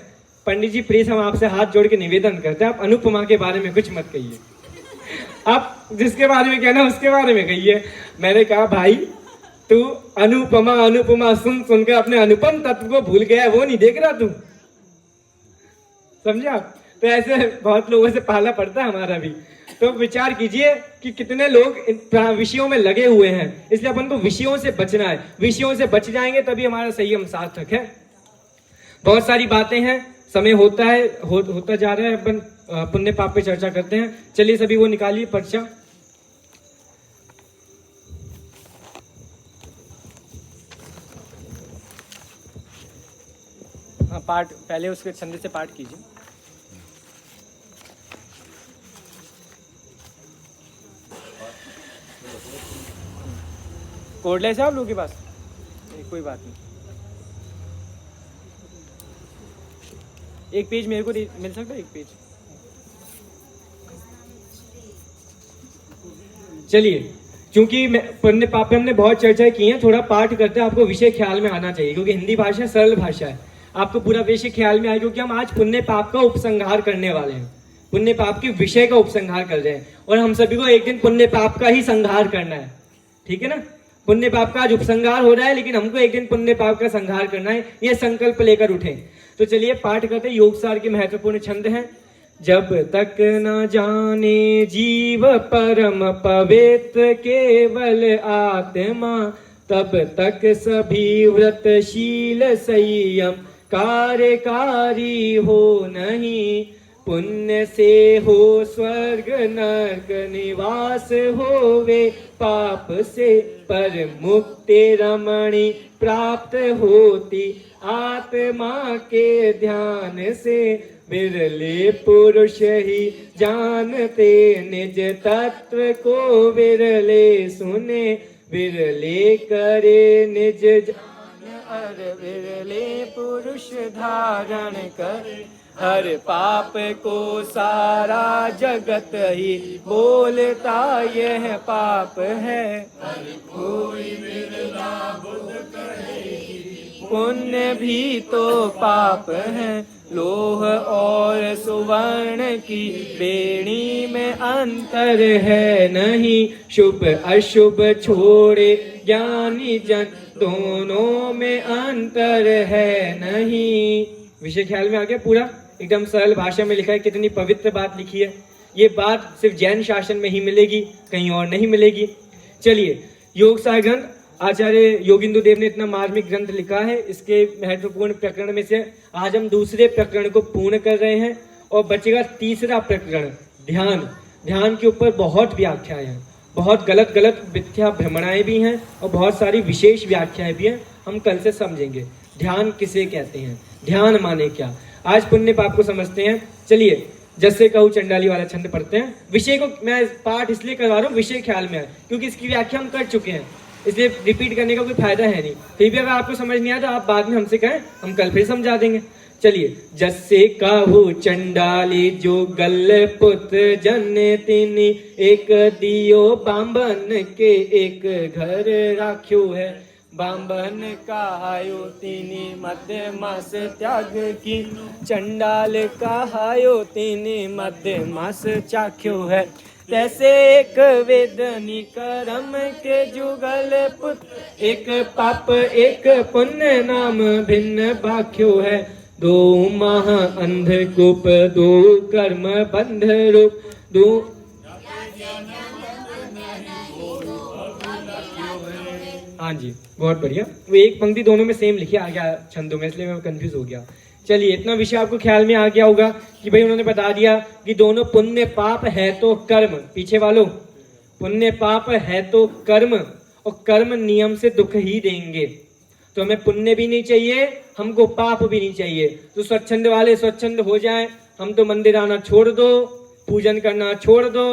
[SPEAKER 1] पंडित जी प्लीज हम आपसे हाथ जोड़ के निवेदन करते हैं, आप अनुपमा के बारे में कुछ मत कहिए। आप जिसके बारे में कहना उसके बारे में कहिए। मैंने कहा भाई तू अनुपमा अनुपमा सुन सुनकर अपने अनुपम तत्व को भूल गया, वो नहीं देख रहा तू, समझा? तो ऐसे बहुत लोगों से पाला पड़ता है हमारा भी। तो विचार कीजिए कि कितने लोग इन विषयों में लगे हुए हैं, इसलिए अपन को विषयों से बचना है। विषयों से बच जाएंगे तभी हमारा संयम सार्थक है। बहुत सारी बातें हैं, समय होता है होता जा रहा है, अपन पुण्य पाप पे चर्चा करते हैं। चलिए सभी वो निकालिए पर्चा। हाँ, पाठ पहले उसके छंद से पाठ कीजिए। कोडलेस है आप लोगों के पास? कोई बात नहीं, एक पेज मेरे को मिल सकता है, एक पेज। चलिए, क्योंकि पुण्य पाप पे हमने बहुत चर्चा की है, थोड़ा पाठ करते हैं। आपको विषय ख्याल में आना चाहिए, क्योंकि हिंदी भाषा सरल भाषा है। आपको पूरा विषय ख्याल में आए, क्योंकि हम आज पुण्य पाप का उपसंहार करने वाले हैं। पुण्य पाप के विषय का उपसंहार कर रहे हैं, और हम सभी को एक दिन पुण्य पाप का ही संहार करना है, ठीक है ना? पुण्य पाप का आज उपसंहार हो रहा है, लेकिन हमको एक दिन पुण्य पाप का संहार करना है, ये संकल्प लेकर उठे। तो चलिए पाठ करते हैं। योगसार के महत्वपूर्ण छंद हैं। जब तक न जाने जीव परम पवित्र केवल आत्मा, तब तक सभी व्रतशील संयम कार्यकारी हो नहीं। पुण्य से हो स्वर्ग नरक निवास होवे, पाप से पर मुक्ति रमणी प्राप्त होती। आत्मा के ध्यान से विरले पुरुष ही जानते, निज तत्व को विरले सुने, विरले करे निज जान, अर विरले पुरुष धारण करे। हर पाप को सारा जगत ही बोलता यह पाप है, हर कोई विरला बुद्ध कहे पुण्य भी तो पाप है। लोह और सुवर्ण की बेड़ी में अंतर है नहीं, शुभ अशुभ छोड़े ज्ञानी जन, दोनों में अंतर है नहीं। विषय ख्याल में आ गया पूरा? एकदम सरल भाषा में लिखा है, कितनी पवित्र बात लिखी है। ये बात सिर्फ जैन शासन में ही मिलेगी, कहीं और नहीं मिलेगी। चलिए, योग सार ग्रंथ आचार्य योगिंदु देव ने इतना मार्मिक ग्रंथ लिखा है, इसके महत्वपूर्ण प्रकरण में से आज हम दूसरे प्रकरण को पूर्ण कर रहे हैं, और बचेगा तीसरा प्रकरण ध्यान। ध्यान के ऊपर बहुत व्याख्याएं हैं, बहुत गलत गलत मिथ्या भ्रमणाएं भी हैं, और बहुत सारी विशेष व्याख्याएं भी हैं। हम कल से समझेंगे ध्यान किसे कहते हैं, ध्यान माने क्या। आज पुण्य पाप को समझते हैं। चलिए, जैसे कहूँ चंडाली वाला छंद पढ़ते हैं। विषय को मैं पाठ इसलिए करवा रहा हूँ, विषय ख्याल में है, क्योंकि इसकी व्याख्या हम कर चुके हैं, इसलिए रिपीट करने का कोई फायदा है नहीं। फिर भी अगर आपको समझ नहीं आया तो आप बाद में हमसे कहें, हम कल फिर समझा देंगे। चलिए, जैसे कहूँ चंडाली जो गल पुत्र जन तिनी, एक दियो बांबन के एक घर राख्यो है। बांबन कहायो तिनी मध्य मास त्याग की, चंडाल कहायो तिनी मध्य मास चाख्यो है। तैसे एक वेदनी कर्म के जुगल पुत्र, एक पाप एक पुण्य नाम भिन्न बाख्यो है। दो माह अंधकूप, दो कर्म बंध रूप, दो हाँ जी, बहुत बढ़िया। वो एक पंक्ति दोनों में सेम लिखी आ गया छंदों में, इसलिए मैं कंफ्यूज हो गया। चलिए, इतना विषय आपको ख्याल में आ गया होगा कि भाई उन्होंने बता दिया कि दोनों पुण्य पाप है तो कर्म, पीछे वालों, पुण्य पाप है तो कर्म, और कर्म नियम से दुख ही देंगे। तो हमें पुण्य भी नहीं चाहिए, हमको पाप भी नहीं चाहिए। तो स्वच्छंद वाले स्वच्छंद हो जाएं, हम तो मंदिर आना छोड़ दो, पूजन करना छोड़ दो,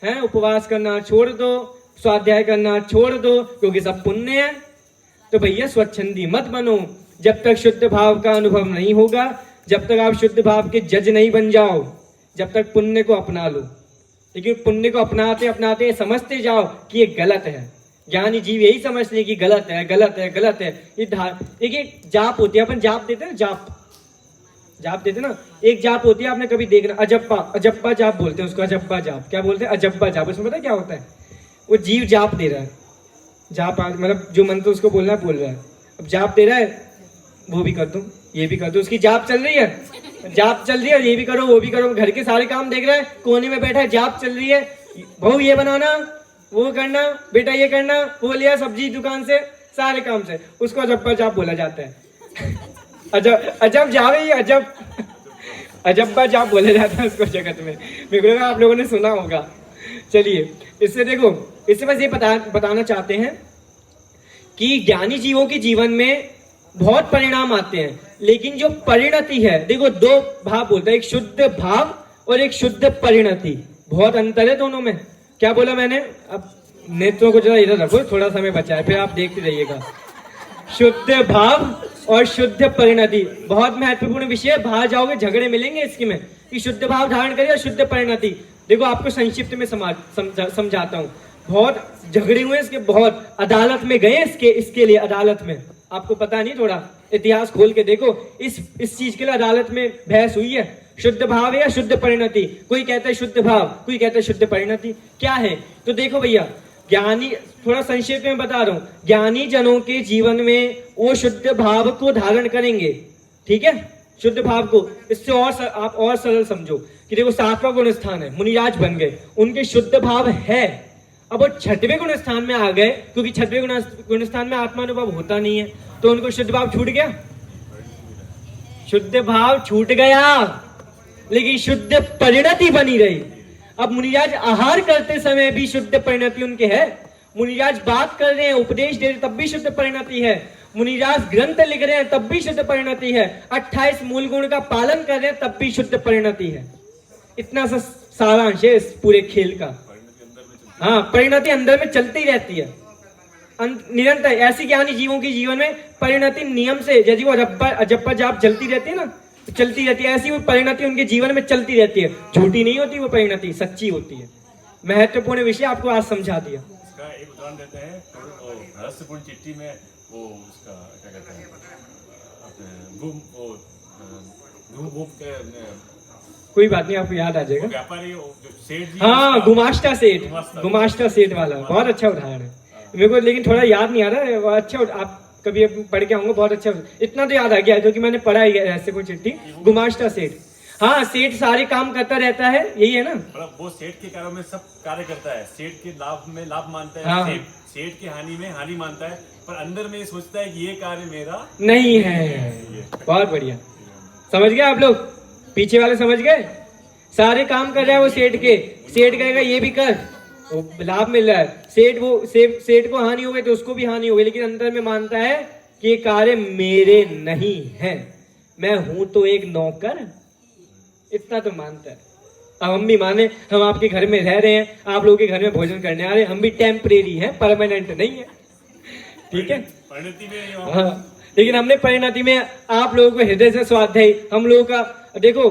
[SPEAKER 1] हैं उपवास करना छोड़ दो, स्वाध्याय करना छोड़ दो, क्योंकि सब पुण्य है। तो भैया स्वच्छंदी मत बनो, जब तक शुद्ध भाव का अनुभव नहीं होगा, जब तक आप शुद्ध भाव के जज नहीं बन जाओ, जब तक पुण्य को अपना लो। लेकिन पुण्य को अपनाते अपनाते समझते जाओ कि ये गलत है। ज्ञानी जीव यही समझते हैं कि गलत है, गलत है, गलत है। ये जाप होती है, अपन जाप देते हैं, जाप जाप देते ना, एक जाप होती है, आपने कभी देखना, अजप्पा, अजप्पा जाप बोलते हैं उसको, अजप्पा जाप। क्या बोलते हैं? अजप्पा जाप। उसमें पता है क्या होता है? वो जीव जाप दे रहा है, जाप मतलब जो मंत्र उसको बोलना है बोल रहा है। अब जाप दे रहा है, वो भी कर दूं, ये भी कर दूं, उसकी जाप चल रही है, जाप चल रही है, ये भी करो वो भी करो, घर के सारे काम देख रहा है, कोने में बैठा है, जाप चल रही है, बहू ये बनाना, वो करना, बेटा ये करना, वो लिया सब्जी दुकान से, सारे काम से, उसको अजप्पा जाप बोला जाता है। अजब अजब जाप है ये, अजब अजब्बा जाप बोला जाता है उसको जगत में। मेरे को लगा आप लोगों ने सुना होगा। चलिए, इससे देखो, इससे बस ये बताना चाहते हैं कि ज्ञानी जीवों के जीवन में बहुत परिणाम आते हैं, लेकिन जो परिणति है, देखो दो भाव बोलता है, एक शुद्ध भाव और एक शुद्ध परिणति, बहुत अंतर है दोनों में। क्या बोला मैंने? अब नेत्रों को जरा इधर रखो, थोड़ा समय बचा है, फिर आप देखते रहिएगा। शुद्ध भाव और शुद्ध परिणति बहुत महत्वपूर्ण विषय है, बाहर जाओगे झगड़े मिलेंगे इसके में, कि शुद्ध भाव धारण करिए और शुद्ध परिणति। देखो आपको संक्षिप्त में समझाता हूँ, बहुत झगड़े हुए इसके, बहुत अदालत में गए इसके लिए, अदालत में, आपको पता नहीं, थोड़ा इतिहास खोल के देखो, इस चीज के लिए अदालत में बहस हुई है, शुद्ध भाव है या शुद्ध परिणति। कोई कहता है शुद्ध भाव, कोई कहता है शुद्ध परिणति, क्या है? तो देखो भैया, ज्ञानी, थोड़ा संक्षेप में बता रहा हूं, ज्ञानी जनों के जीवन में वो शुद्ध भाव को धारण करेंगे, ठीक है, शुद्ध भाव को। इससे और आप और सरल समझो कि देखो 7वां गुण स्थान है, मुनिराज बन गए, उनके शुद्ध भाव है। अब वो 6वें गुण स्थान में आ गए, क्योंकि 6वें गुण स्थान में आत्मानुभव होता नहीं है, तो उनको शुद्ध भाव छूट गया, शुद्ध भाव छूट गया, लेकिन शुद्ध परिणति बनी रही। अब मुनिराज आहार करते समय भी शुद्ध परिणति उनके है, मुनिराज बात कर रहे हैं, उपदेश दे रहे तब भी शुद्ध परिणति है, मुनिराज ग्रंथ लिख रहे हैं तब भी शुद्ध परिणति है, 28 मूल गुण का पालन कर रहे हैं तब भी शुद्ध परिणति है। इतना सा सारांश है इस पूरे खेल का। हाँ, परिणति अंदर में चलती रहती है निरंतर। ऐसी ज्ञानी जीवों के जीवन में परिणति नियम से, यदि वो अजप्पा जाप चलती रहती है ना, चलती रहती है, ऐसी वो परिणति उनके जीवन में चलती रहती है, झूठी नहीं होती वो परिणति, सच्ची होती है। महत्वपूर्ण विषय आपको आज समझा दिया।
[SPEAKER 2] इसका एक उदाहरण देते हैं, तो रहस्यपूर्ण चिट्ठी में वो उसका क्या कहते हैं,
[SPEAKER 1] कोई बात नहीं, आपको याद आ जाएगा,
[SPEAKER 2] व्यापारी जो सेठ जी,
[SPEAKER 1] हाँ, गुमाश्ता सेठ वाला, बहुत अच्छा उदाहरण है मेरे को, लेकिन थोड़ा याद नहीं आ रहा है। अच्छा, आप कभी पढ़ के आऊंगा, बहुत अच्छा, इतना तो याद आ गया क्योंकि मैंने पढ़ा ही रहस्य को चिट्ठी। गुमाश्ता सेठ, हाँ, सेठ सारे काम करता रहता है, यही है ना,
[SPEAKER 2] वो सेठ के कार्यों में सब कार्य करता है, सेठ के लाभ में लाभ मानता है,
[SPEAKER 1] हाँ,
[SPEAKER 2] सेठ की हानि में हानि मानता है, पर अंदर में सोचता है कि ये कार्य मेरा
[SPEAKER 1] नहीं है। बहुत बढ़िया, समझ गए आप लोग, पीछे वाले समझ गए, सारे काम कर रहा है वो सेठ के, सेठ कहेगा ये भी कर, वो लाभ मिल रहा है, सेठ को हानि हो गई तो उसको भी हानि हो गई, लेकिन अंदर में मानता है कि ये कार्य मेरे नहीं है, मैं हूं तो एक नौकर, इतना तो मानता है। अब हम भी माने, हम आपके घर में रह रहे हैं, आप लोगों के घर में भोजन करने आ रहे हैं, हम भी टेम्परेरी हैं, परमानेंट नहीं है, ठीक है,
[SPEAKER 2] परिणति में,
[SPEAKER 1] हाँ, लेकिन हमने परिणति में आप लोगों को हृदय से स्वाध्याय, हम लोगों का देखो,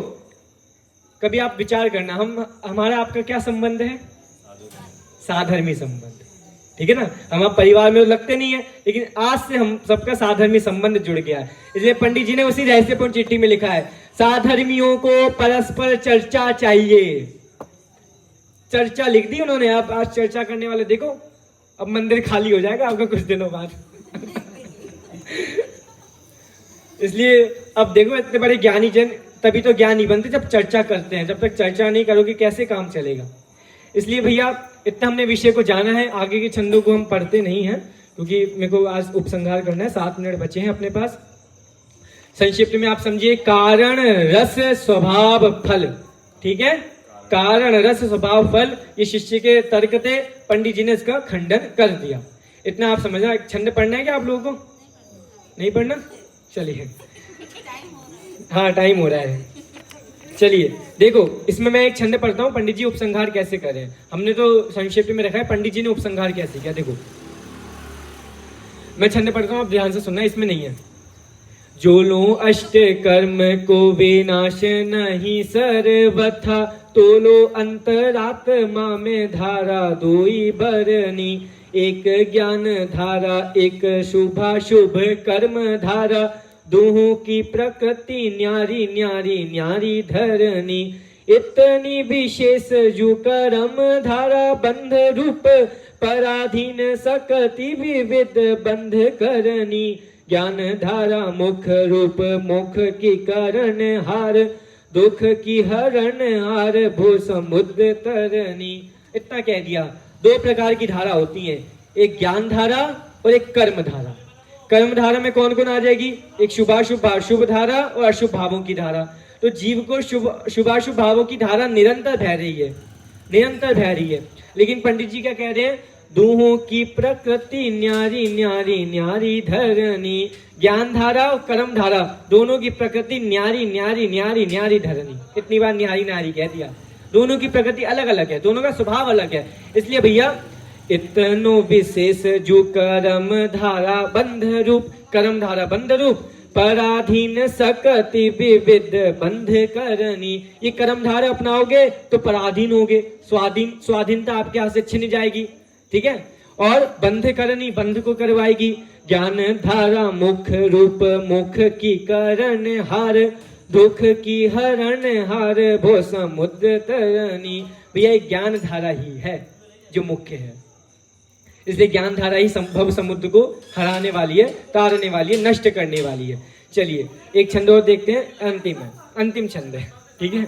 [SPEAKER 1] कभी आप विचार करना, हमारा आपका क्या संबंध है? साधर्मी संबंध, ठीक है ना, हम आप परिवार में तो लगते नहीं है, लेकिन आज से हम सबका साधर्मी संबंध जुड़ गया है। इसलिए पंडित जी ने उसी रहस्यपूर्ण चिट्ठी में लिखा है, साधर्मियों को परस्पर चर्चा चाहिए। चर्चा लिख दी उन्होंने, आप आज चर्चा करने वाले देखो, अब मंदिर खाली हो जाएगा आपका कुछ दिनों बाद। इसलिए अब देखो, इतने बड़े ज्ञानी जन तभी तो ज्ञानी बनते जब चर्चा करते हैं, जब तक चर्चा नहीं करोगे कैसे काम चलेगा। इसलिए भैया इतना हमने विषय को जाना है, आगे के छंदों को हम पढ़ते नहीं हैं क्योंकि मेरे को आज उपसंहार करना है, 7 मिनट बचे हैं अपने पास। संक्षिप्त में आप समझिए, कारण रस स्वभाव फल, ठीक है, कारण रस स्वभाव फल, ये शिष्य के तर्क थे, पंडित जी ने इसका खंडन कर दिया। इतना आप समझना। छंद पढ़ना है क्या आप लोगों को? नहीं पढ़ना? चलिए, हाँ, टाइम हो रहा है। चलिए देखो, इसमें मैं एक छंद पढ़ता हूँ, पंडित जी उपसंहार कैसे कर रहे हैं। हमने तो संक्षेप में रखा है, पंडित जी ने उपसंहार कैसे किया। देखो मैं छंद पढ़ता हूँ, आप ध्यान से सुनना, इसमें नहीं है। जो लो अष्ट कर्म को विनाश नहीं सर्वथा, तो लो अंतरात्मा में धारा दोई बरनी, एक ज्ञान धारा एक शुभाशुभ कर्म धारा, दोहों की प्रकृति न्यारी न्यारी न्यारी धरनी, इतनी विशेष जो कर्म धारा बंध रूप, पराधीन सकति विविध बंध करनी, ज्ञान धारा मुख रूप मुख की करण हार, दुख की हरण हार भू समुद्र तरनी। इतना कह दिया। दो प्रकार की धारा होती है, एक ज्ञान धारा और एक कर्म धारा। कर्म धारा में कौन कौन आ जाएगी? एक शुभाशुभ शुभ धारा और अशुभ भावों की धारा। तो जीव को शुभाशुभ भावों की धारा निरंतर बह रही है, निरंतर बह रही है। लेकिन पंडित जी क्या कह रहे हैं? दोहों की प्रकृति न्यारी न्यारी न्यारी धरनी, ज्ञान धारा और कर्म धारा दोनों की प्रकृति न्यारी न्यारी न्यारी न्यारी धरनी। कितनी बार न्यारी न्यारी कह दिया। दोनों की प्रकृति अलग अलग है, दोनों का स्वभाव अलग है। इसलिए भैया इतनो विशेष जो कर्म धारा बंध रूप, कर्म धारा बंध रूप, पराधीन सकति विविध बंध करनी। ये कर्म धारा अपनाओगे तो पराधीन होगे, स्वाधीनता आपके हाथ से छिन जाएगी, ठीक है। और बंध करनी, बंध को करवाएगी। ज्ञान धारा मुख रूप मुख की करण हार, दुख की हरण हार भो समुद्र तरनी। भैया ज्ञान धारा ही है जो मुख्य है, इसलिए ज्ञान धारा ही भव समुद्र को हराने वाली है, तारने वाली है, नष्ट करने वाली है। चलिए एक छंद और देखते हैं, अंतिम छंद है, ठीक है।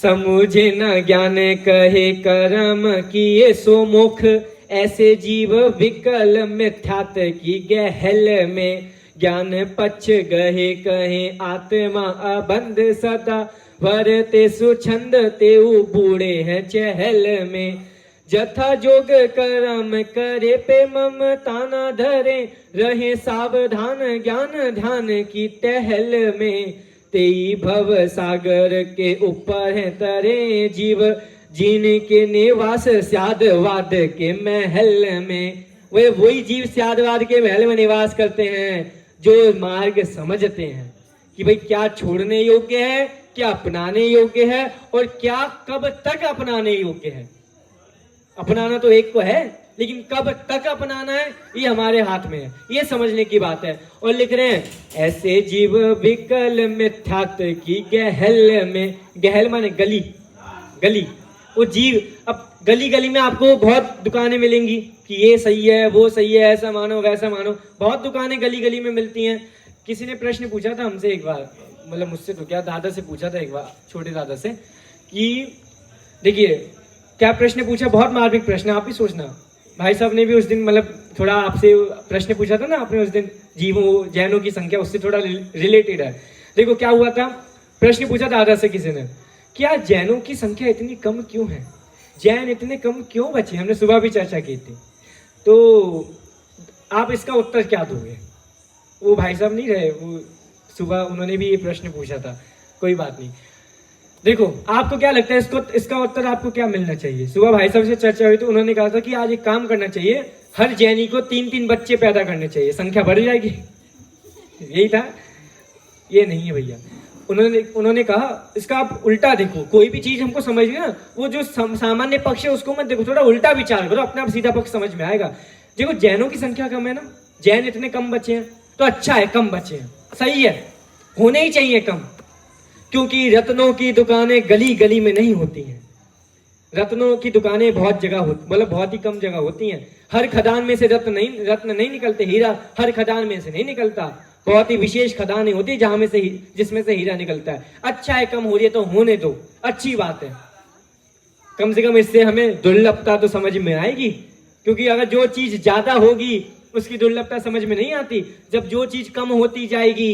[SPEAKER 1] समुझे न ज्ञान कहे कर्म किए सो मुख, ऐसे जीव विकल मिथ्यात की गहल में, ज्ञान पक्ष गहे कहे आत्मा अबंध सदा, वरते सुछंद तेऊ बूढ़े हैं चहल में। जथा जोग कर्म करे पे ममता न धरे, रहे सावधान ज्ञान ध्यान की टहल में। तेई भव सागर के ऊपर है तरे जीव, जीने के निवास स्यादवाद के महल में। वे वही जीव स्यादवाद के महल में निवास करते हैं जो मार्ग समझते हैं कि भाई क्या छोड़ने योग्य है, क्या अपनाने योग्य है और क्या कब तक अपनाने योग्य है। अपनाना तो एक को है, लेकिन कब तक अपनाना है ये हमारे हाथ में है, ये समझने की बात है। और लिख रहे हैं ऐसे जीव विकल मिथ्यात की गहल में। गहल माने गली, गली। वो जीव, अब गली गली में आपको बहुत दुकानें मिलेंगी कि ये सही है वो सही है, ऐसा मानो वैसा मानो, बहुत दुकानें गली गली में मिलती हैं। किसी ने प्रश्न पूछा था हमसे एक बार, मतलब मुझसे तो क्या, दादा से पूछा था एक बार, छोटे दादा से, कि देखिए क्या प्रश्न पूछा, बहुत मार्मिक प्रश्न, आप ही सोचना। भाई साहब ने भी उस दिन मतलब थोड़ा आपसे प्रश्न पूछा था ना आपने उस दिन, जीवों जैनों की संख्या, उससे थोड़ा रिलेटेड है। देखो क्या हुआ था, प्रश्न पूछा दादा से किसी ने, क्या जैनों की संख्या इतनी कम क्यों है, जैन इतने कम क्यों बचे। हमने सुबह भी चर्चा की थी, तो आप इसका उत्तर क्या दोगे। वो भाई साहब नहीं रहे, वो सुबह उन्होंने भी ये प्रश्न पूछा था। कोई बात नहीं, देखो आपको क्या लगता है इसका उत्तर आपको क्या मिलना चाहिए। सुबह भाई साहब से चर्चा हुई तो उन्होंने कहा था कि आज एक काम करना चाहिए, हर जैनी को 3-3 बच्चे पैदा करने चाहिए, संख्या बढ़ जाएगी। यही था, ये नहीं है भैया। उन्होंने कहा इसका आप उल्टा देखो, कोई भी चीज हमको समझ ना, वो जो सामान्य पक्ष है उसको मत देखो, थोड़ा उल्टा विचार करो, अपने आप सीधा पक्ष समझ में आएगा। देखो जैनों की संख्या कम है ना, जैन इतने कम बचे हैं तो अच्छा है, कम बचे हैं, सही है, होने ही चाहिए कम, क्योंकि रत्नों की दुकानें गली गली में नहीं होती हैं। रत्नों की दुकानें बहुत जगह होती, मतलब बहुत ही कम जगह होती हैं। हर खदान में से रत्न नहीं निकलते, हीरा हर खदान में से नहीं निकलता, बहुत ही विशेष खदानें होती है जहां में से जिसमें से हीरा निकलता है। अच्छा है कम हो रही है तो होने दो, अच्छी बात है, कम से कम इससे हमें दुर्लभता तो समझ में आएगी। क्योंकि अगर जो चीज ज्यादा होगी उसकी दुर्लभता समझ में नहीं आती, जब जो चीज कम होती जाएगी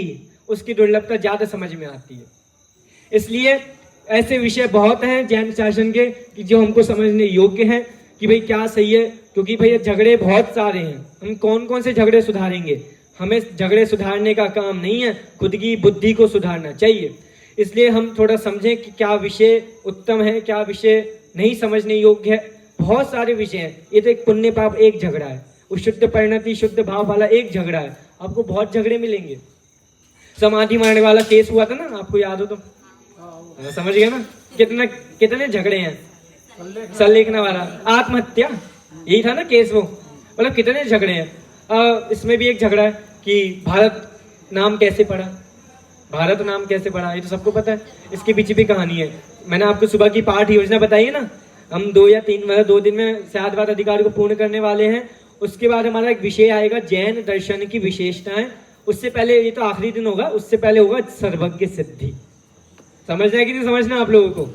[SPEAKER 1] उसकी दुर्लभता ज्यादा समझ में आती है। इसलिए ऐसे विषय बहुत हैं जैन शासन के कि जो हमको समझने योग्य हैं कि भाई क्या सही है। क्योंकि भैया झगड़े बहुत सारे हैं, हम कौन कौन से झगड़े सुधारेंगे। हमें झगड़े सुधारने का काम नहीं है, खुद की बुद्धि को सुधारना चाहिए। इसलिए हम थोड़ा समझें कि क्या विषय उत्तम है, क्या विषय नहीं समझने योग्य है। बहुत सारे विषय हैं, ये तो एक पुण्य पाप एक झगड़ा है, उस शुद्ध परिणति शुद्ध भाव वाला एक झगड़ा है। आपको बहुत झगड़े मिलेंगे। समाधि मारने वाला केस हुआ था ना, आपको याद हो तो, समझ गए ना, कितने झगड़े हैं। संलेखना वाला आत्महत्या, यही था ना केस वो, मतलब कितने झगड़े हैं। इसमें भी एक झगड़ा है कि भारत नाम कैसे पड़ा, भारत नाम कैसे पड़ा, ये तो सबको पता है। इसके पीछे भी कहानी है। मैंने आपको सुबह की पाठ योजना बताई है ना, हम 2 या 3 मतलब 2 दिन में शादवाद अधिकार को पूर्ण करने वाले हैं। उसके बाद हमारा एक विषय आएगा जैन दर्शन की विशेषताएं। उससे पहले, ये तो आखिरी दिन होगा, उससे पहले होगा सर्वज्ञ सिद्धि। समझना है कि नहीं समझना आप लोगों को?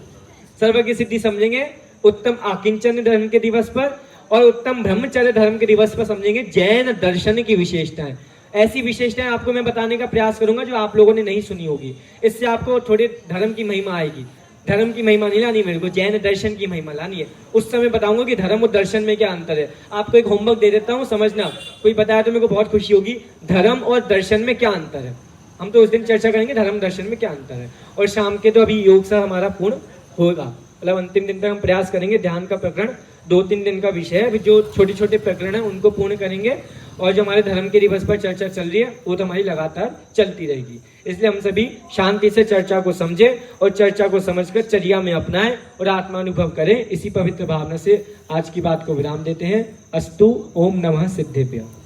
[SPEAKER 1] सर्वज्ञ सिद्धि समझेंगे उत्तम आकिंचन धर्म के दिवस पर, और उत्तम ब्रह्मचर्य धर्म के दिवस पर समझेंगे जैन दर्शन की विशेषताएं। ऐसी विशेषताएं आपको मैं बताने का प्रयास करूंगा जो आप लोगों ने नहीं सुनी होगी। इससे आपको थोड़ी धर्म की महिमा आएगी। धर्म की महिमा नहीं लानी मेरे को, जैन दर्शन की महिमा लानी है। उस समय बताऊंगा कि धर्म और दर्शन में क्या अंतर है। आपको एक होमवर्क दे देता हूं, समझना। कोई बताया तो मेरे को बहुत खुशी होगी। धर्म और दर्शन में क्या अंतर है, हम तो उस दिन चर्चा करेंगे धर्म दर्शन में क्या अंतर है। और शाम के तो अभी योग सर हमारा पूर्ण होगा, मतलब अंतिम दिन तक हम प्रयास करेंगे। ध्यान का प्रकरण 2-3 दिन का विषय है। अभी जो छोटे छोटे प्रकरण है उनको पूर्ण करेंगे, और जो हमारे धर्म के दिवस पर चर्चा चल रही है वो तो हमारी लगातार चलती रहेगी। इसलिए हम सभी शांति से चर्चा को समझे और चर्चा को समझकर चर्या में अपनाएं और आत्मानुभव करें। इसी पवित्र भावना से आज की बात को विराम देते हैं। अस्तु। ओम नमः सिद्धेभ्यः।